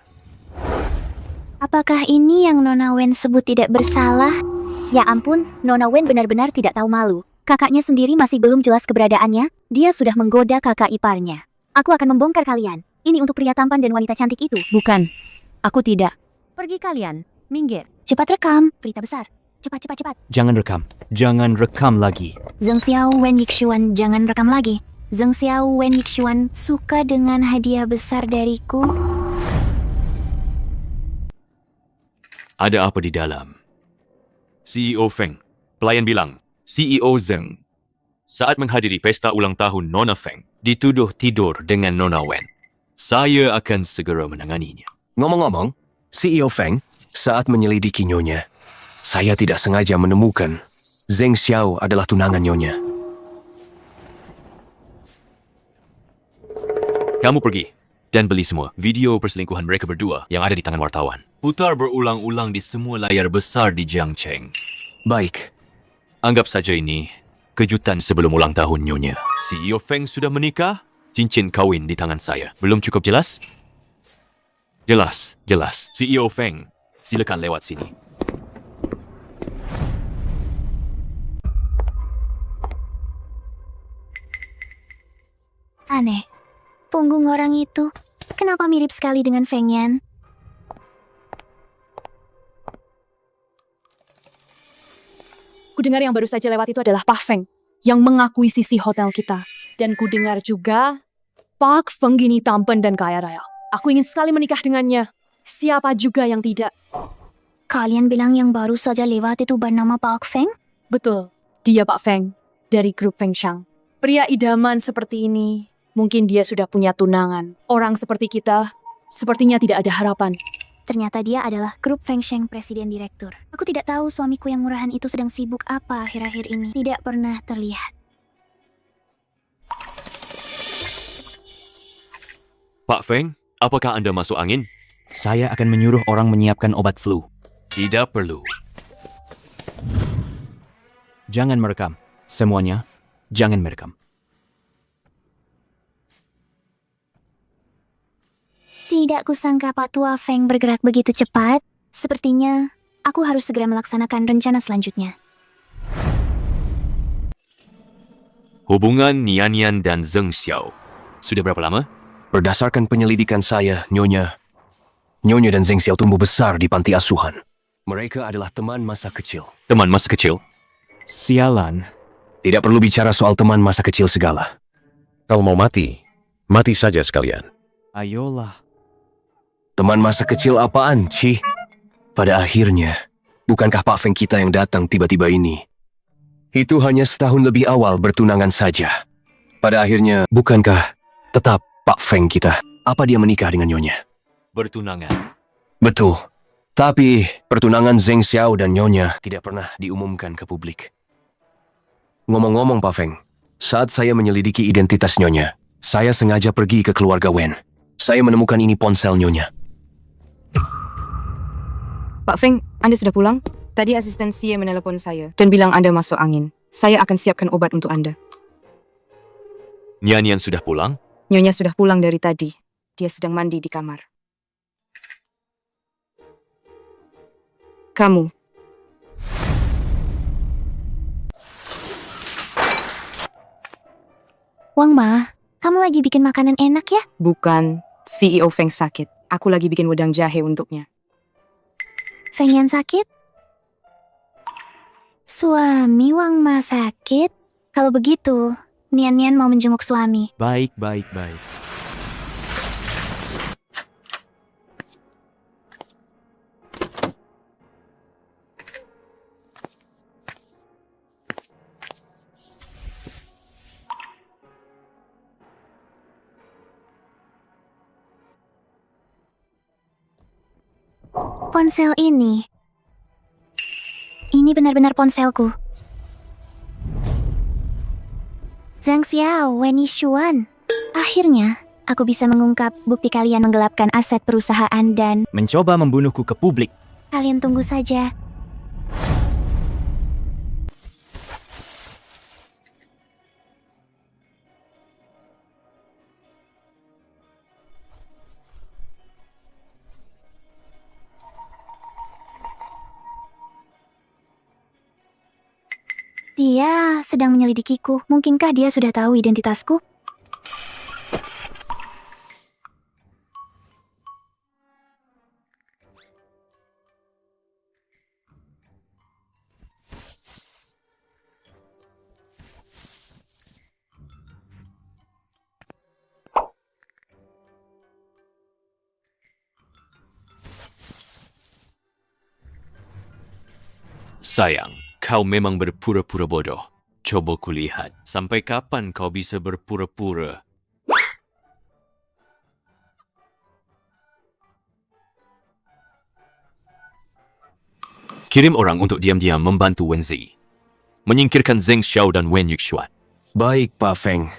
Apakah ini yang Nona Wen sebut tidak bersalah? Ya ampun, Nona Wen benar-benar tidak tahu malu. Kakaknya sendiri masih belum jelas keberadaannya, dia sudah menggoda kakak iparnya. Aku akan membongkar kalian. Ini untuk pria tampan dan wanita cantik itu. Bukan, aku tidak. Pergi kalian, minggir. Cepat rekam, berita besar. Cepat. Jangan rekam lagi. Zheng Xiao Wen Yixuan, jangan rekam lagi. Zheng Xiao Wen Yixuan suka dengan hadiah besar dariku. Ada apa di dalam? CEO Feng, pelayan bilang, CEO Zheng, saat menghadiri pesta ulang tahun Nona Feng, dituduh tidur dengan Nona Wen. Saya akan segera menanganinya. Ngomong-ngomong, CEO Feng, saat menyelidiki Nyonya, saya tidak sengaja menemukan Zheng Xiao adalah tunangan Nyonya. Kamu pergi dan beli semua video perselingkuhan mereka berdua yang ada di tangan wartawan. Putar berulang-ulang di semua layar besar di Jiangcheng. Baik. Anggap saja ini kejutan sebelum ulang tahun Nyonya. CEO Feng sudah menikah, cincin kawin di tangan saya. Belum cukup jelas? Jelas. CEO Feng, silakan lewat sini. Aneh. Punggung orang itu, kenapa mirip sekali dengan Feng Yan? Kudengar yang baru saja lewat itu adalah Pak Feng yang mengakuisisi hotel kita. Dan kudengar juga Pak Feng ini tampan dan kaya raya. Aku ingin sekali menikah dengannya. Siapa juga yang tidak? Kalian bilang yang baru saja lewat itu bernama Pak Feng? Betul, dia Pak Feng dari grup Feng Shang. Pria idaman seperti ini, mungkin dia sudah punya tunangan. Orang seperti kita, sepertinya tidak ada harapan. Ternyata dia adalah grup Feng Sheng presiden direktur. Aku tidak tahu suamiku yang murahan itu sedang sibuk apa akhir-akhir ini. Tidak pernah terlihat. Pak Feng, apakah Anda masuk angin? Saya akan menyuruh orang menyiapkan obat flu. Tidak perlu. Jangan merekam. Semuanya, jangan merekam. Tidak kusangka Pak Tua Feng bergerak begitu cepat. Sepertinya aku harus segera melaksanakan rencana selanjutnya. Hubungan Nianian dan Zheng Xiao sudah berapa lama? Berdasarkan penyelidikan saya, Nyonya dan Zheng Xiao tumbuh besar di panti asuhan. Mereka adalah teman masa kecil. Teman masa kecil? Sialan. Tidak perlu bicara soal teman masa kecil segala. Kalau mau mati, mati saja sekalian. Ayolah. Teman masa kecil apaan, Ci? Pada akhirnya, bukankah Pak Feng kita yang datang tiba-tiba ini? Itu hanya setahun lebih awal bertunangan saja. Pada akhirnya, bukankah tetap Pak Feng kita? Apa dia menikah dengan Nyonya? Bertunangan. Betul. Tapi, pertunangan Zheng Xiao dan Nyonya tidak pernah diumumkan ke publik. Ngomong-ngomong Pak Feng, saat saya menyelidiki identitas Nyonya, saya sengaja pergi ke keluarga Wen. Saya menemukan ini ponsel Nyonya. Pak Feng, Anda sudah pulang? Tadi asisten Xie menelepon saya dan bilang Anda masuk angin. Saya akan siapkan obat untuk Anda. Nianian sudah pulang? Nyonya sudah pulang dari tadi. Dia sedang mandi di kamar. Kamu. Wang Ma, kamu lagi bikin makanan enak ya? Bukan, CEO Feng sakit. Aku lagi bikin wedang jahe untuknya. Feng Yan sakit? Suami Wang Ma sakit? Kalau begitu, Nian mau menjenguk suami. Baik. Ponsel ini benar-benar ponselku. Zhang Xiao, Wen Yixuan. Akhirnya, aku bisa mengungkap bukti kalian menggelapkan aset perusahaan dan Mencoba membunuhku ke publik. kalian tunggu saja. Dia sedang menyelidikiku. Mungkinkah dia sudah tahu identitasku? Sayang, kau memang berpura-pura bodoh. Coba kulihat, sampai kapan kau bisa berpura-pura? Kirim orang untuk diam-diam membantu Wen Zi. Menyingkirkan Zheng Xiao dan Wen Yixuan. Baik, Pak Feng.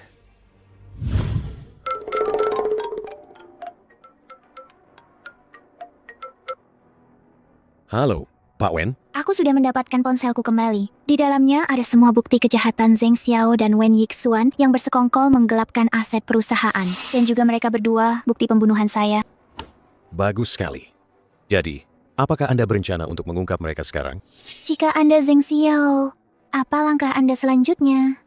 Halo, Pak Wen. Aku sudah mendapatkan ponselku kembali. Di dalamnya ada semua bukti kejahatan Zheng Xiao dan Wen Yixuan yang bersekongkol menggelapkan aset perusahaan. Dan juga mereka berdua bukti pembunuhan saya. Bagus sekali. Jadi, apakah Anda berencana untuk mengungkap mereka sekarang? Jika Anda Zheng Xiao, apa langkah Anda selanjutnya?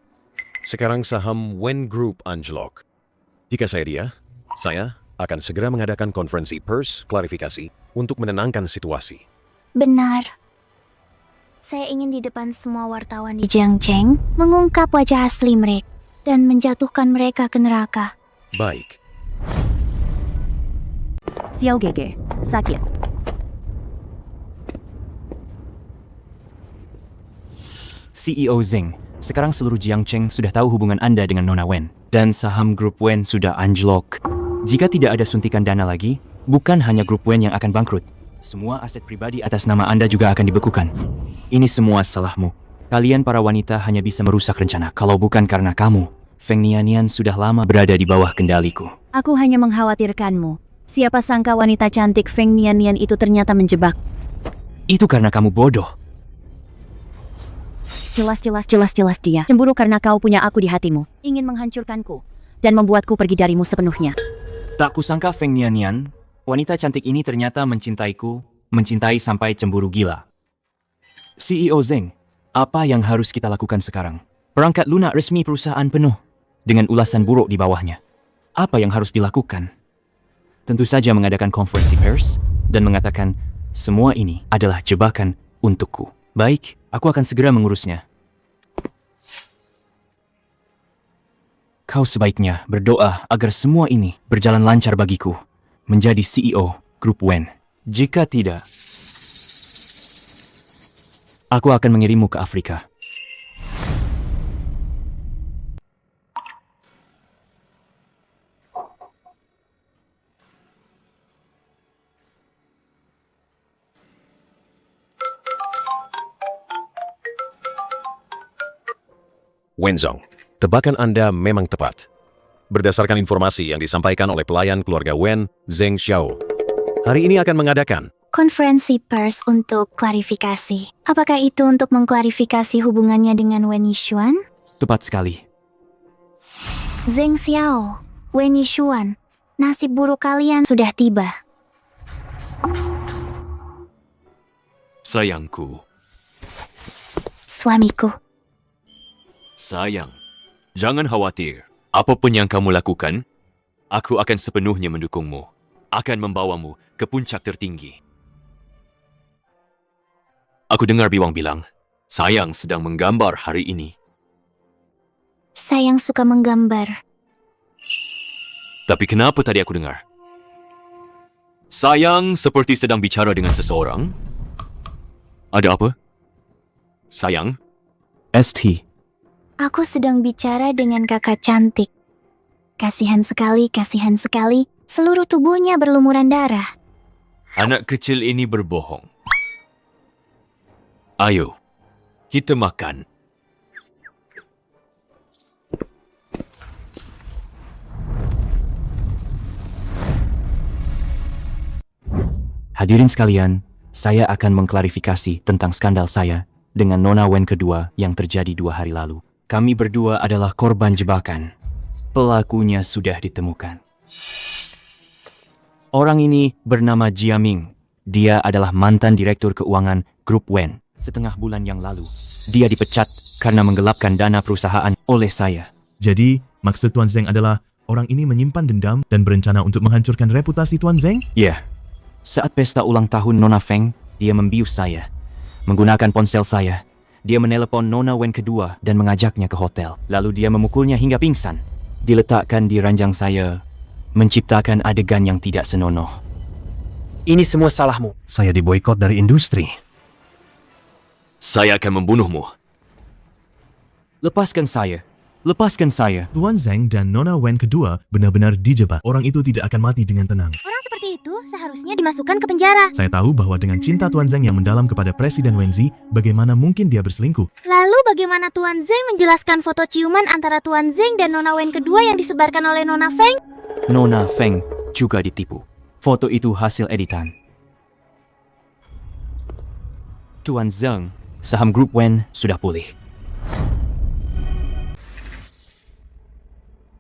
Sekarang saham Wen Group anjlok. Jika saya dia, saya akan segera mengadakan konferensi pers klarifikasi untuk menenangkan situasi. Benar. Saya ingin di depan semua wartawan di Jiangcheng mengungkap wajah asli mereka dan menjatuhkan mereka ke neraka. Baik. Xiao Gege, sakit. CEO Zheng, sekarang seluruh Jiangcheng sudah tahu hubungan Anda dengan Nona Wen. Dan saham grup Wen sudah anjlok. Jika tidak ada suntikan dana lagi, bukan hanya grup Wen yang akan bangkrut. Semua aset pribadi atas nama Anda juga akan dibekukan. Ini semua salahmu. Kalian para wanita hanya bisa merusak rencana. Kalau bukan karena kamu, Feng Nianian sudah lama berada di bawah kendaliku. Aku hanya mengkhawatirkanmu. Siapa sangka wanita cantik Feng Nianian itu ternyata menjebak. Itu karena kamu bodoh. Jelas dia. Cemburu karena kau punya aku di hatimu. Ingin menghancurkanku. Dan membuatku pergi darimu sepenuhnya. Tak kusangka Feng Nianian, wanita cantik ini ternyata mencintaiku, mencintai sampai cemburu gila. CEO Zheng, apa yang harus kita lakukan sekarang? Perangkat lunak resmi perusahaan penuh, dengan ulasan buruk di bawahnya. Apa yang harus dilakukan? Tentu saja mengadakan konferensi pers, dan mengatakan, semua ini adalah jebakan untukku. Baik, aku akan segera mengurusnya. Kau sebaiknya berdoa agar semua ini berjalan lancar bagiku. Menjadi CEO Grup Wen. Jika tidak, aku akan mengirimmu ke Afrika. Wenzong, tebakan Anda memang tepat. Berdasarkan informasi yang disampaikan oleh pelayan keluarga Wen, Zheng Xiao, hari ini akan mengadakan Konferensi pers untuk klarifikasi. Apakah itu untuk mengklarifikasi hubungannya dengan Wen Yixuan? Tepat sekali. Zheng Xiao, Wen Yixuan, nasib buruk kalian sudah tiba. Sayangku, Suamiku. sayang, jangan khawatir. Apapun yang kamu lakukan, aku akan sepenuhnya mendukungmu. akan membawamu ke puncak tertinggi. Aku dengar Biwang bilang, Sayang sedang menggambar hari ini. Sayang suka menggambar. Tapi kenapa tadi aku dengar? Sayang seperti sedang bicara dengan seseorang. Ada apa? Sayang? ST. Aku sedang bicara dengan kakak cantik. Kasihan sekali, kasihan sekali. Seluruh tubuhnya berlumuran darah. Anak kecil ini berbohong. Ayo, kita makan. Hadirin sekalian, saya akan mengklarifikasi tentang skandal saya dengan Nona Wen kedua yang terjadi 2 hari lalu. Kami berdua adalah korban jebakan. Pelakunya sudah ditemukan. Orang ini bernama Jia Ming. Dia adalah mantan direktur keuangan Grup Wen. Setengah bulan yang lalu, dia dipecat karena menggelapkan dana perusahaan oleh saya. Jadi, maksud Tuan Zeng adalah orang ini menyimpan dendam dan berencana untuk menghancurkan reputasi Tuan Zeng? Ya, saat pesta ulang tahun Nona Feng, dia membius saya. Menggunakan ponsel saya, dia menelepon Nona Wen kedua dan mengajaknya ke hotel. Lalu dia memukulnya hingga pingsan. Diletakkan di ranjang saya, menciptakan adegan yang tidak senonoh. Ini semua salahmu. Saya diboikot dari industri. Saya akan membunuhmu. Lepaskan saya. Lepaskan saya. Tuan Zeng dan Nona Wen kedua benar-benar dijebak. Orang itu tidak akan mati dengan tenang. Orang seperti itu seharusnya dimasukkan ke penjara. Saya tahu bahwa dengan cinta Tuan Zeng yang mendalam kepada Presiden Wenzi, bagaimana mungkin dia berselingkuh? Lalu bagaimana Tuan Zeng menjelaskan foto ciuman antara Tuan Zeng dan Nona Wen kedua yang disebarkan oleh Nona Feng? Nona Feng juga ditipu. Foto itu hasil editan. Tuan Zeng, saham Grup Wen sudah pulih.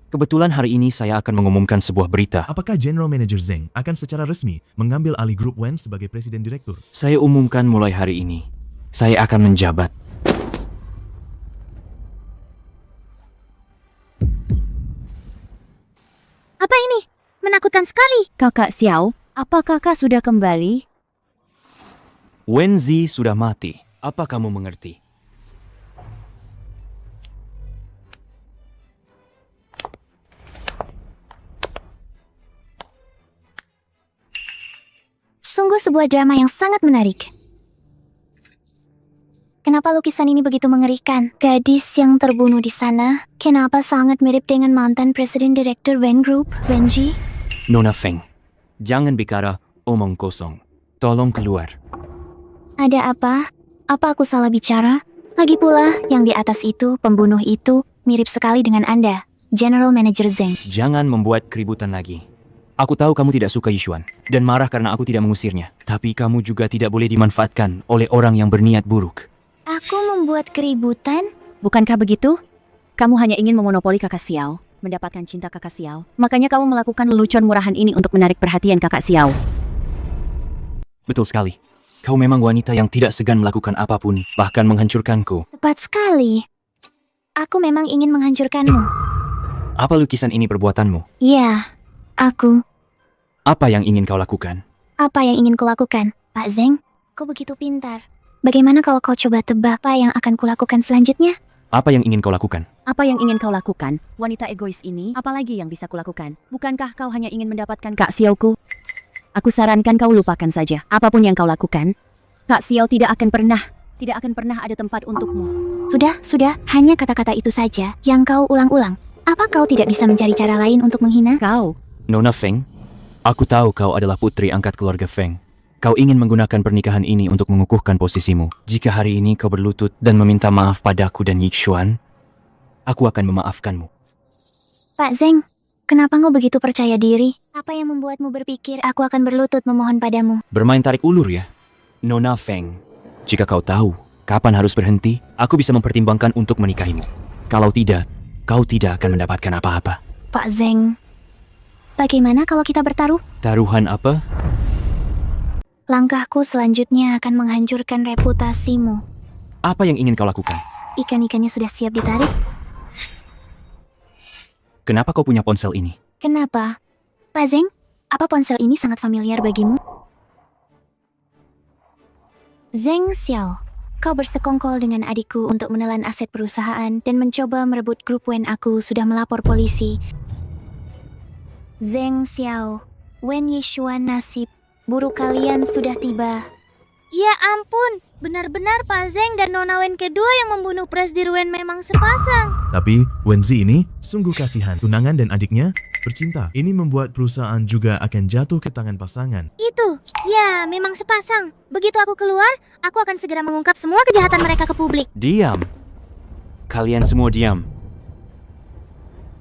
Kebetulan hari ini saya akan mengumumkan sebuah berita. Apakah General Manager Zeng akan secara resmi mengambil alih Grup Wen sebagai Presiden Direktur? Saya umumkan mulai hari ini. Saya akan menjabat. Apa ini? Menakutkan sekali. Kakak Xiao, apa kakak sudah kembali? Wenzi sudah mati. Apa kamu mengerti? Sungguh sebuah drama yang sangat menarik. Kenapa lukisan ini begitu mengerikan? Gadis yang terbunuh di sana, kenapa sangat mirip dengan mantan Presiden Direktur Wen Group, Wenji? Nona Feng, jangan bicara omong kosong. Tolong keluar. Ada apa? Apa aku salah bicara? Lagi pula, yang di atas itu, pembunuh itu, mirip sekali dengan Anda, General Manager Zeng. Jangan membuat keributan lagi. Aku tahu kamu tidak suka Yishuan dan marah karena aku tidak mengusirnya. Tapi kamu juga tidak boleh dimanfaatkan oleh orang yang berniat buruk. Aku membuat keributan? Bukankah begitu? Kamu hanya ingin memonopoli kakak Xiao, mendapatkan cinta kakak Xiao. Makanya kamu melakukan lelucon murahan ini untuk menarik perhatian kakak Xiao. Betul sekali. Kau memang wanita yang tidak segan melakukan apapun, bahkan menghancurkanku. Tepat sekali. Aku memang ingin menghancurkanmu. Apa lukisan ini perbuatanmu? Iya, aku. Apa yang ingin kau lakukan? Apa yang ingin kulakukan? Pak Zeng, kau begitu pintar. Bagaimana kalau kau coba tebak apa yang akan kulakukan selanjutnya? Apa yang ingin kau lakukan? Apa yang ingin kau lakukan? Wanita egois ini, apalagi yang bisa kulakukan? Bukankah kau hanya ingin mendapatkan Kak Xiaoku? Aku sarankan kau lupakan saja. Apapun yang kau lakukan, Kak Xiao tidak akan pernah ada tempat untukmu. Sudah, hanya kata-kata itu saja yang kau ulang-ulang. Apa kau tidak bisa mencari cara lain untuk menghina? Kau. Nona Feng, aku tahu kau adalah putri angkat keluarga Feng. Kau ingin menggunakan pernikahan ini untuk mengukuhkan posisimu. Jika hari ini kau berlutut dan meminta maaf padaku dan Yixuan, aku akan memaafkanmu. Pak Zeng, kenapa kau begitu percaya diri? Apa yang membuatmu berpikir aku akan berlutut memohon padamu? Bermain tarik ulur ya? Nona Feng, jika kau tahu kapan harus berhenti, aku bisa mempertimbangkan untuk menikahimu. Kalau tidak, kau tidak akan mendapatkan apa-apa. Pak Zeng, bagaimana kalau kita bertaruh? Taruhan apa? Langkahku selanjutnya akan menghancurkan reputasimu. Apa yang ingin kau lakukan? Ikan-ikannya sudah siap ditarik? Kenapa kau punya ponsel ini? Kenapa? Pak Zeng, Apa ponsel ini sangat familiar bagimu? Zeng Xiao, kau bersekongkol dengan adikku untuk menelan aset perusahaan dan mencoba merebut grup Wen. Aku sudah melapor polisi. Zeng Xiao, Wen Yishuan, nasib buruk kalian sudah tiba. Ya ampun, benar-benar Pak Zeng dan Nona Wen kedua yang membunuh Presdir Wen memang sepasang. Tapi Wenzi ini sungguh kasihan. Tunangan dan adiknya bercinta. Ini membuat perusahaan juga akan jatuh ke tangan pasangan. Itu, ya memang sepasang. Begitu aku keluar, aku akan segera mengungkap semua kejahatan mereka ke publik. Diam. Kalian semua diam.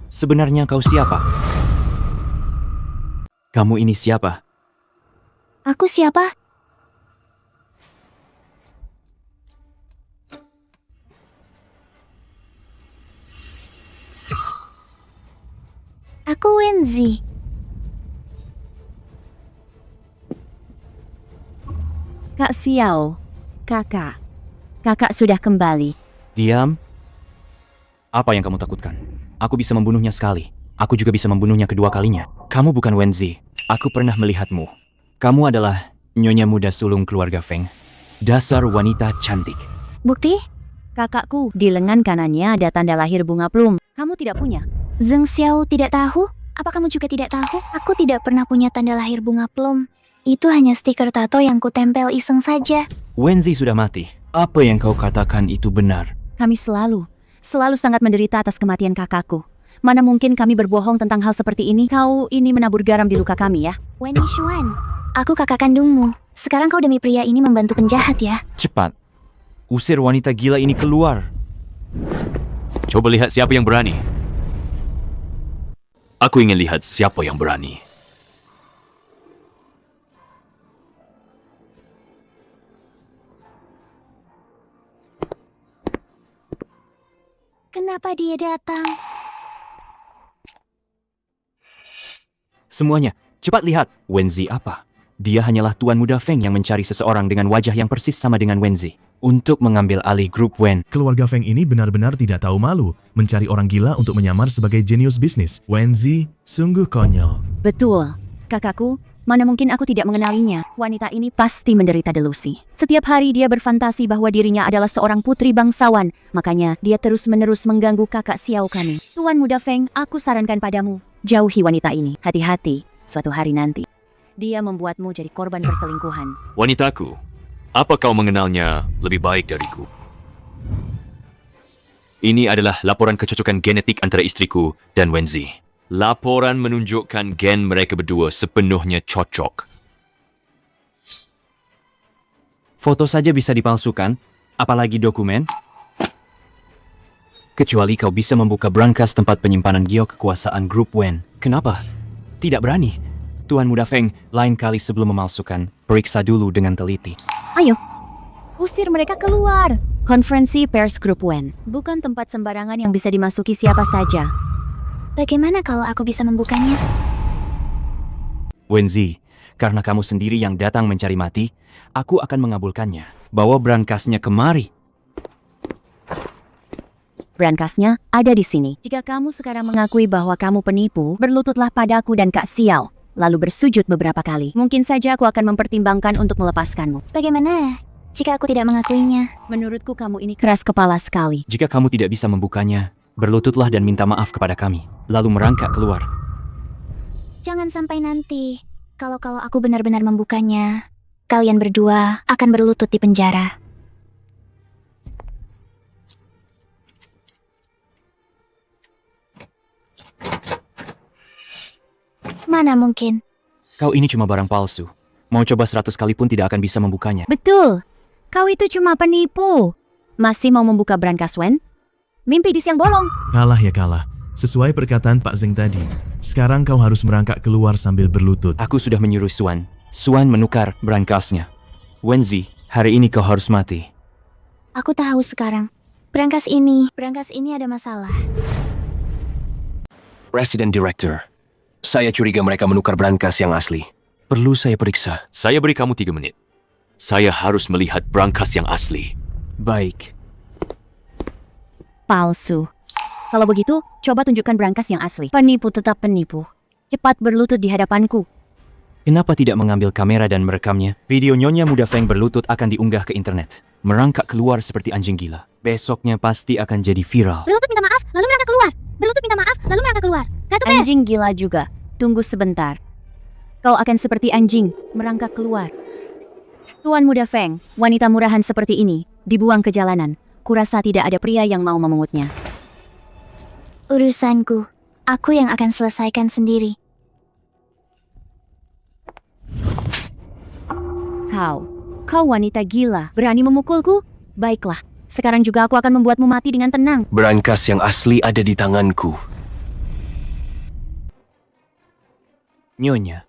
Sebenarnya kau siapa? Kamu ini siapa? Aku siapa? Aku Wenzi. Kak Xiao, kakak. Kakak sudah kembali. Diam. Apa yang kamu takutkan? Aku bisa membunuhnya sekali. Aku juga bisa membunuhnya kedua kalinya. Kamu bukan Wenzi. Aku pernah melihatmu. Kamu adalah nyonya muda sulung keluarga Feng. Dasar wanita cantik. Bukti? Kakakku, di lengan kanannya ada tanda lahir bunga plum. Kamu tidak punya? Zeng Xiao tidak tahu? Apa kamu juga tidak tahu? Aku tidak pernah punya tanda lahir bunga plum. Itu hanya stiker tato yang kutempel iseng saja. Wenzi sudah mati. Apa yang kau katakan itu benar. Kami selalu sangat menderita atas kematian kakakku. Mana mungkin kami berbohong tentang hal seperti ini? Kau ini menabur garam di luka kami ya. Wen Yishuan, aku kakak kandungmu. Sekarang kau demi pria ini membantu penjahat ya. Cepat. Usir wanita gila ini keluar. Coba lihat siapa yang berani. Aku ingin lihat siapa yang berani. Kenapa dia datang? Semuanya, cepat lihat. Wenzi apa? Dia hanyalah tuan muda Feng yang mencari seseorang dengan wajah yang persis sama dengan Wenzi untuk mengambil alih grup Wen. Keluarga Feng ini benar-benar tidak tahu malu mencari orang gila untuk menyamar sebagai jenius bisnis. Wenzi sungguh konyol. Betul. Kakakku, mana mungkin aku tidak mengenalinya. Wanita ini pasti menderita delusi. Setiap hari dia berfantasi bahwa dirinya adalah seorang putri bangsawan. Makanya dia terus-menerus mengganggu kakak Xiao kami. Tuan muda Feng, aku sarankan padamu, jauhi wanita ini. Hati-hati, suatu hari nanti dia membuatmu jadi korban perselingkuhan. Wanitaku, apa kau mengenalnya lebih baik dariku? Ini adalah laporan kecocokan genetik antara istriku dan Wenzi. Laporan menunjukkan gen mereka berdua sepenuhnya cocok. Foto saja bisa dipalsukan, apalagi dokumen. Kecuali kau bisa membuka brankas tempat penyimpanan kekuasaan grup Wen. Kenapa? Tidak berani. Tuan muda Feng, lain kali sebelum memalsukan, periksa dulu dengan teliti. Ayo, usir mereka keluar. Konferensi pers grup Wen bukan tempat sembarangan yang bisa dimasuki siapa saja. Bagaimana kalau aku bisa membukanya? Wenzi, karena kamu sendiri yang datang mencari mati, aku akan mengabulkannya. Bawa brankasnya kemari. Brankasnya ada di sini. Jika kamu sekarang mengakui bahwa kamu penipu, berlututlah padaku dan Kak Xiao, lalu bersujud beberapa kali. Mungkin saja aku akan mempertimbangkan untuk melepaskanmu. Bagaimana jika aku tidak mengakuinya? Menurutku kamu ini keras kepala sekali. Jika kamu tidak bisa membukanya, berlututlah dan minta maaf kepada kami, lalu merangkak keluar. Jangan sampai nanti. Kalau aku benar-benar membukanya, kalian berdua akan berlutut di penjara. Mana mungkin? Kau ini cuma barang palsu. Mau coba 100 kali pun tidak akan bisa membukanya. Betul. Kau itu cuma penipu. Masih mau membuka brankas Wen? Mimpi di siang bolong. Kalah ya kalah. Sesuai perkataan Pak Zeng tadi. Sekarang kau harus merangkak keluar sambil berlutut. Aku sudah menyuruh Suan. Suan menukar brankasnya. Wenzi, hari ini kau harus mati. Aku tahu sekarang. Brankas ini ada masalah. Resident Director, saya curiga mereka menukar brankas yang asli. Perlu saya periksa? Saya beri kamu 3 menit. Saya harus melihat brankas yang asli. Baik. Palsu. Kalau begitu, coba tunjukkan brankas yang asli. Penipu tetap penipu. Cepat berlutut di hadapanku. Kenapa tidak mengambil kamera dan merekamnya? Video Nyonya Muda Feng berlutut akan diunggah ke internet. Merangkak keluar seperti anjing gila. Besoknya pasti akan jadi viral. Berlutut minta maaf, lalu merangkak keluar. Berlutut minta maaf, lalu merangkak keluar. Kata beres. Anjing gila juga. Tunggu sebentar. Kau akan seperti anjing, merangkak keluar. Tuan Muda Feng, wanita murahan seperti ini, dibuang ke jalanan. Kurasa tidak ada pria yang mau memungutnya. Urusanku, aku yang akan selesaikan sendiri. Kau wanita gila, berani memukulku? Baiklah, sekarang juga aku akan membuatmu mati dengan tenang. Brankas yang asli ada di tanganku. Nyonya.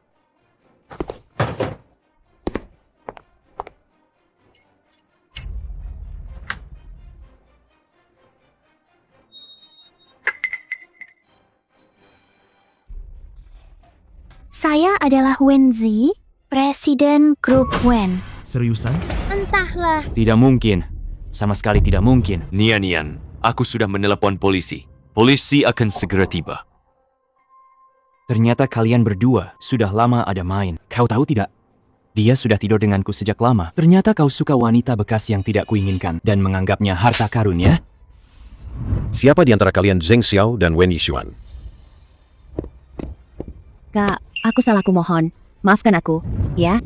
Saya adalah Wenzi, Presiden Grup Wen. Seriusan? Entahlah. Tidak mungkin. Sama sekali tidak mungkin. Nian, aku sudah menelepon polisi. Polisi akan segera tiba. Ternyata kalian berdua sudah lama ada main. Kau tahu tidak? Dia sudah tidur denganku sejak lama. Ternyata kau suka wanita bekas yang tidak kuinginkan dan menganggapnya harta karun, ya? Siapa di antara kalian Zheng Xiao dan Wen Yixuan? Kak, aku salah, aku mohon. Maafkan aku, ya?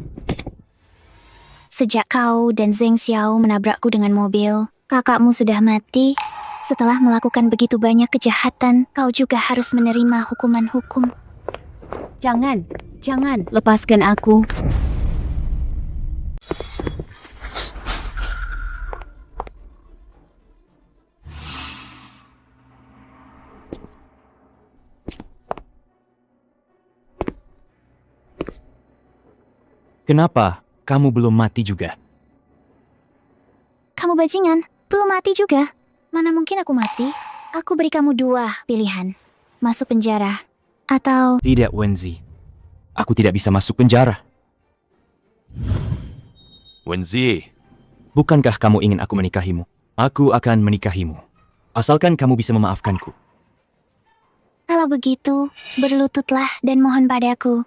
Sejak kau dan Zheng Xiao menabrakku dengan mobil, kakakmu sudah mati. Setelah melakukan begitu banyak kejahatan, kau juga harus menerima hukuman hukum. Jangan, lepaskan aku. Kenapa kamu belum mati juga? Kamu bajingan, belum mati juga. Mana mungkin aku mati? Aku beri kamu dua pilihan. Masuk penjara, atau... Tidak, Wenzi. Aku tidak bisa masuk penjara. Wenzi. Bukankah kamu ingin aku menikahimu? Aku akan menikahimu. Asalkan kamu bisa memaafkanku. Kalau begitu, berlututlah dan mohon padaku.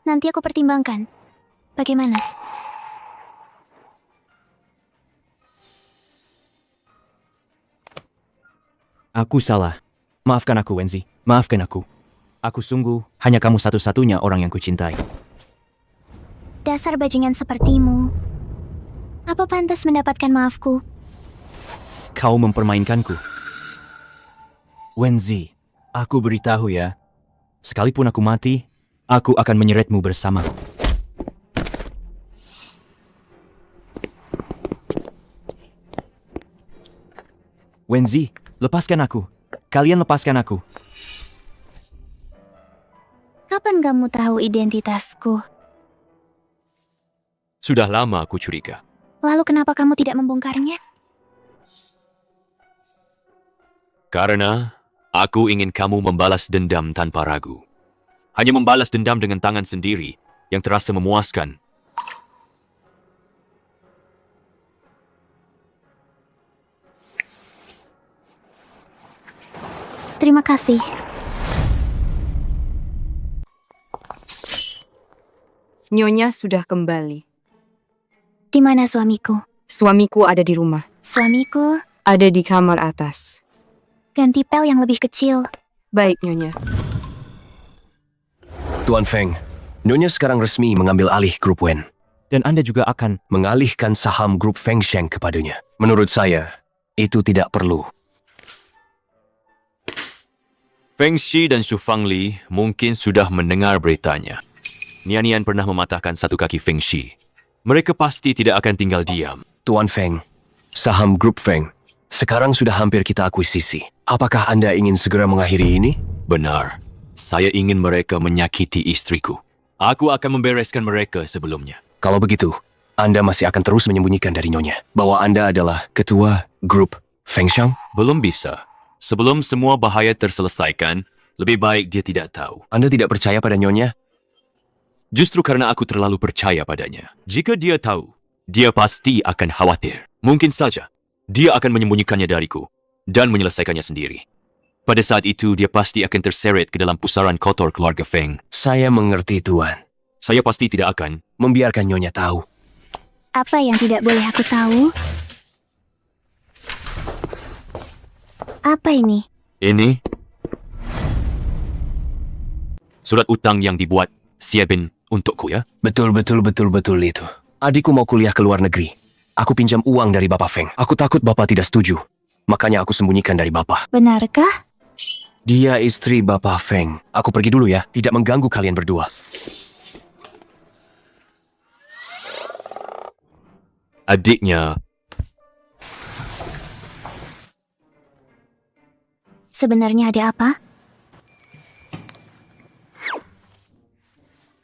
Nanti aku pertimbangkan. Bagaimana? Aku salah. Maafkan aku, Wenzi. Maafkan aku. Aku sungguh hanya kamu satu-satunya orang yang kucintai. Dasar bajingan sepertimu. Apa pantas mendapatkan maafku? Kau mempermainkanku. Wenzi, aku beritahu ya. Sekalipun aku mati, aku akan menyeretmu bersamaku. Wenzi, lepaskan aku. Kalian lepaskan aku. Kapan kamu tahu identitasku? Sudah lama aku curiga. Lalu kenapa kamu tidak membongkarnya? Karena aku ingin kamu membalas dendam tanpa ragu. Hanya membalas dendam dengan tangan sendiri yang terasa memuaskan. Terima kasih. Nyonya sudah kembali. Di mana suamiku? Suamiku ada di rumah. Suamiku ada di kamar atas. Ganti pel yang lebih kecil. Baik, Nyonya. Tuan Feng, Nyonya sekarang resmi mengambil alih grup Wen. Dan Anda juga akan mengalihkan saham grup Feng Sheng kepadanya. Menurut saya, itu tidak perlu. Feng Shi dan Xu Fangli mungkin sudah mendengar beritanya. Nian pernah mematahkan satu kaki Feng Shi. Mereka pasti tidak akan tinggal diam. Tuan Feng, saham grup Feng sekarang sudah hampir kita akuisisi. Apakah Anda ingin segera mengakhiri ini? Benar. Saya ingin mereka menyakiti istriku. Aku akan membereskan mereka sebelumnya. Kalau begitu, Anda masih akan terus menyembunyikan dari Nyonya bahwa Anda adalah ketua grup Feng Sheng? Belum bisa. Sebelum semua bahaya terselesaikan, lebih baik dia tidak tahu. Anda tidak percaya pada Nyonya? Justru karena aku terlalu percaya padanya. Jika dia tahu, dia pasti akan khawatir. Mungkin saja, dia akan menyembunyikannya dariku dan menyelesaikannya sendiri. Pada saat itu, dia pasti akan terseret ke dalam pusaran kotor keluarga Feng. Saya mengerti, Tuan. Saya pasti tidak akan membiarkan Nyonya tahu. Apa yang tidak boleh aku tahu? Apa ini? Ini surat utang yang dibuat Siebin untukku ya. Betul itu. Adikku mau kuliah ke luar negeri. Aku pinjam uang dari Bapak Feng. Aku takut Bapak tidak setuju. Makanya aku sembunyikan dari Bapak. Benarkah? Dia istri Bapak Feng. Aku pergi dulu ya, tidak mengganggu kalian berdua. Adiknya Sebenarnya ada apa?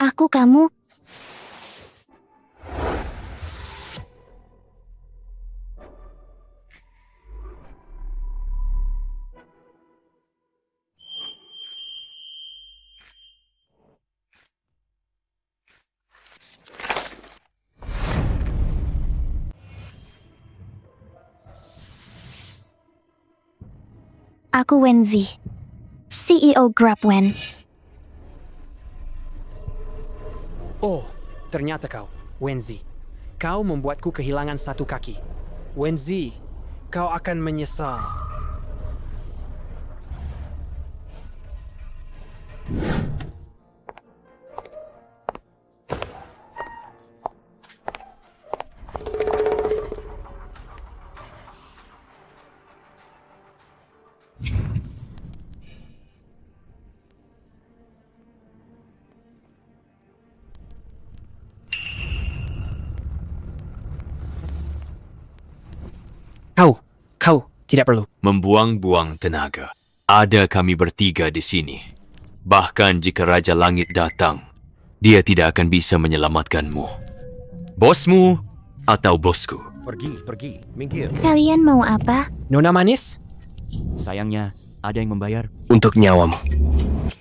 Kamu. Aku Wenzi, CEO GrubWen. Oh, ternyata kau, Wenzi. Kau membuatku kehilangan satu kaki. Wenzi, kau akan menyesal. Kau tidak perlu membuang-buang tenaga. Ada kami bertiga di sini. Bahkan jika Raja Langit datang, dia tidak akan bisa menyelamatkanmu. Bosmu atau bosku? Pergi, minggir. Kalian mau apa? Nona manis? Sayangnya, ada yang membayar. Untuk nyawamu.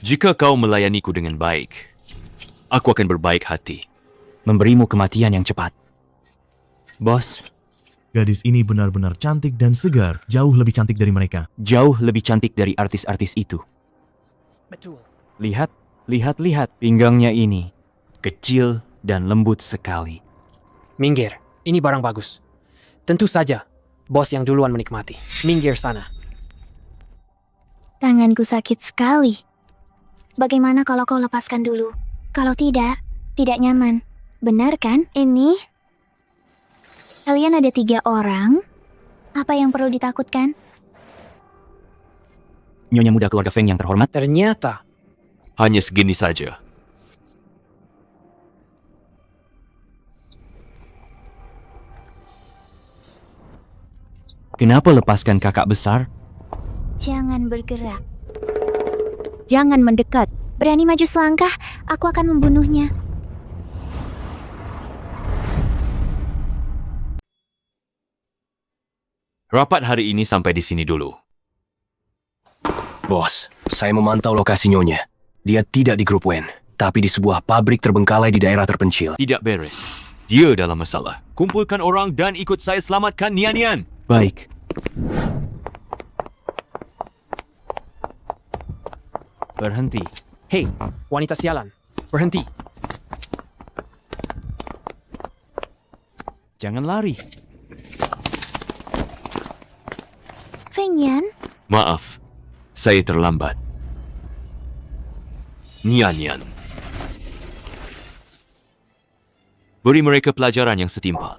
Jika kau melayaniku dengan baik, aku akan berbaik hati. Memberimu kematian yang cepat. Bos. Gadis ini benar-benar cantik dan segar, jauh lebih cantik dari mereka. Jauh lebih cantik dari artis-artis itu. Betul. Lihat pinggangnya ini. Kecil dan lembut sekali. Minggir, ini barang bagus. Tentu saja, bos yang duluan menikmati. Minggir sana. Tanganku sakit sekali. Bagaimana kalau kau lepaskan dulu? Kalau tidak nyaman. Benar kan? Ini? Kalian ada 3 orang. Apa yang perlu ditakutkan? Nyonya muda keluarga Feng yang terhormat. Ternyata. Hanya segini saja. Kenapa lepaskan kakak besar? Jangan bergerak. Jangan mendekat. Berani maju selangkah, aku akan membunuhnya. Rapat hari ini sampai di sini dulu. Bos, saya memantau lokasi Nyonya. Dia tidak di GrubWen, tapi di sebuah pabrik terbengkalai di daerah terpencil. Tidak beres. Dia dalam masalah. Kumpulkan orang dan ikut saya selamatkan Nian. Baik. Berhenti. Hei, wanita sialan. Berhenti. Jangan lari. Fengyan? Maaf, saya terlambat. Nian. Beri mereka pelajaran yang setimpal.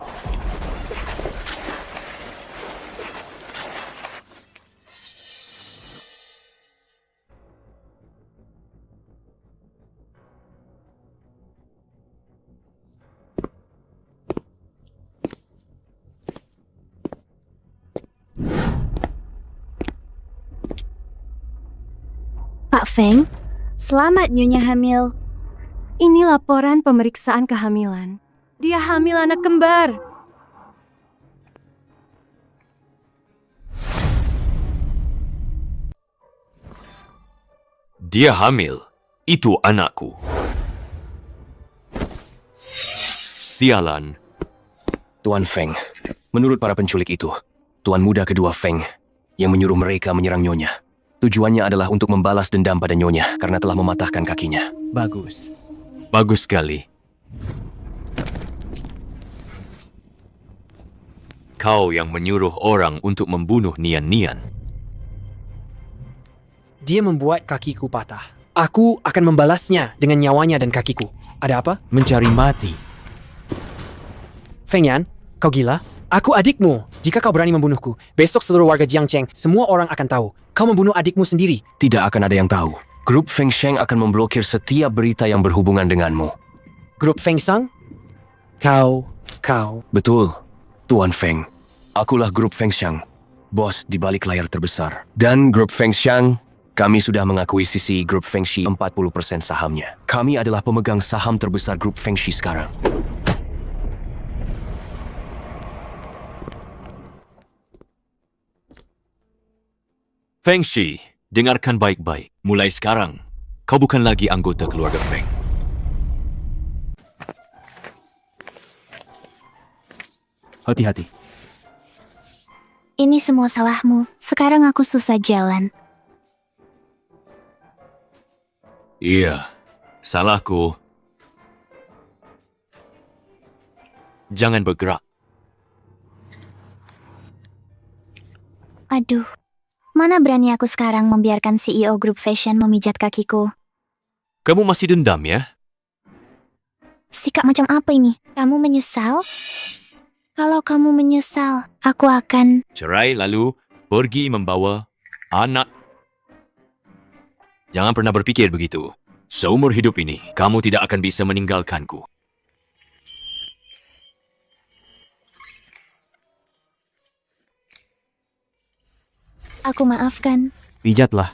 Pak Feng? Selamat Nyonya hamil. Ini laporan pemeriksaan kehamilan. Dia hamil anak kembar. Dia hamil. Itu anakku. Sialan. Tuan Feng, menurut para penculik itu, Tuan muda kedua Feng yang menyuruh mereka menyerang Nyonya. Tujuannya adalah untuk membalas dendam pada Nyonya karena telah mematahkan kakinya. Bagus. Bagus sekali. Kau yang menyuruh orang untuk membunuh Nian-Nian. Dia membuat kakiku patah. Aku akan membalasnya dengan nyawanya dan kakiku. Ada apa? Mencari mati. Feng Yan, kau gila? Aku adikmu. Jika kau berani membunuhku, besok seluruh warga Jiangcheng, semua orang akan tahu. Kau membunuh adikmu sendiri. Tidak akan ada yang tahu. Grup Feng Sheng akan memblokir setiap berita yang berhubungan denganmu. Grup Feng Sang? Kau. Betul, Tuan Feng. Akulah Grup Feng Sheng, bos di balik layar terbesar. Dan Grup Feng Sheng, kami sudah mengakuisisi Grup Feng Shi 40% sahamnya. Kami adalah pemegang saham terbesar Grup Feng Shi sekarang. Feng Shi, dengarkan baik-baik. Mulai sekarang, kau bukan lagi anggota keluarga Feng. Hati-hati. Ini semua salahmu. Sekarang aku susah jalan. Iya, salahku. Jangan bergerak. Aduh, mana berani aku sekarang membiarkan CEO grup fashion memijat kakiku. Kamu masih dendam ya? Sikap macam apa ini? Kamu menyesal? Kalau kamu menyesal, aku akan... Cerai lalu pergi membawa anak. Jangan pernah berpikir begitu. Seumur hidup ini, kamu tidak akan bisa meninggalkanku. Aku maafkan. Pijatlah.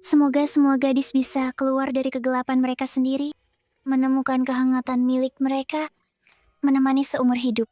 Semoga semua gadis bisa keluar dari kegelapan mereka sendiri, menemukan kehangatan milik mereka, menemani seumur hidup.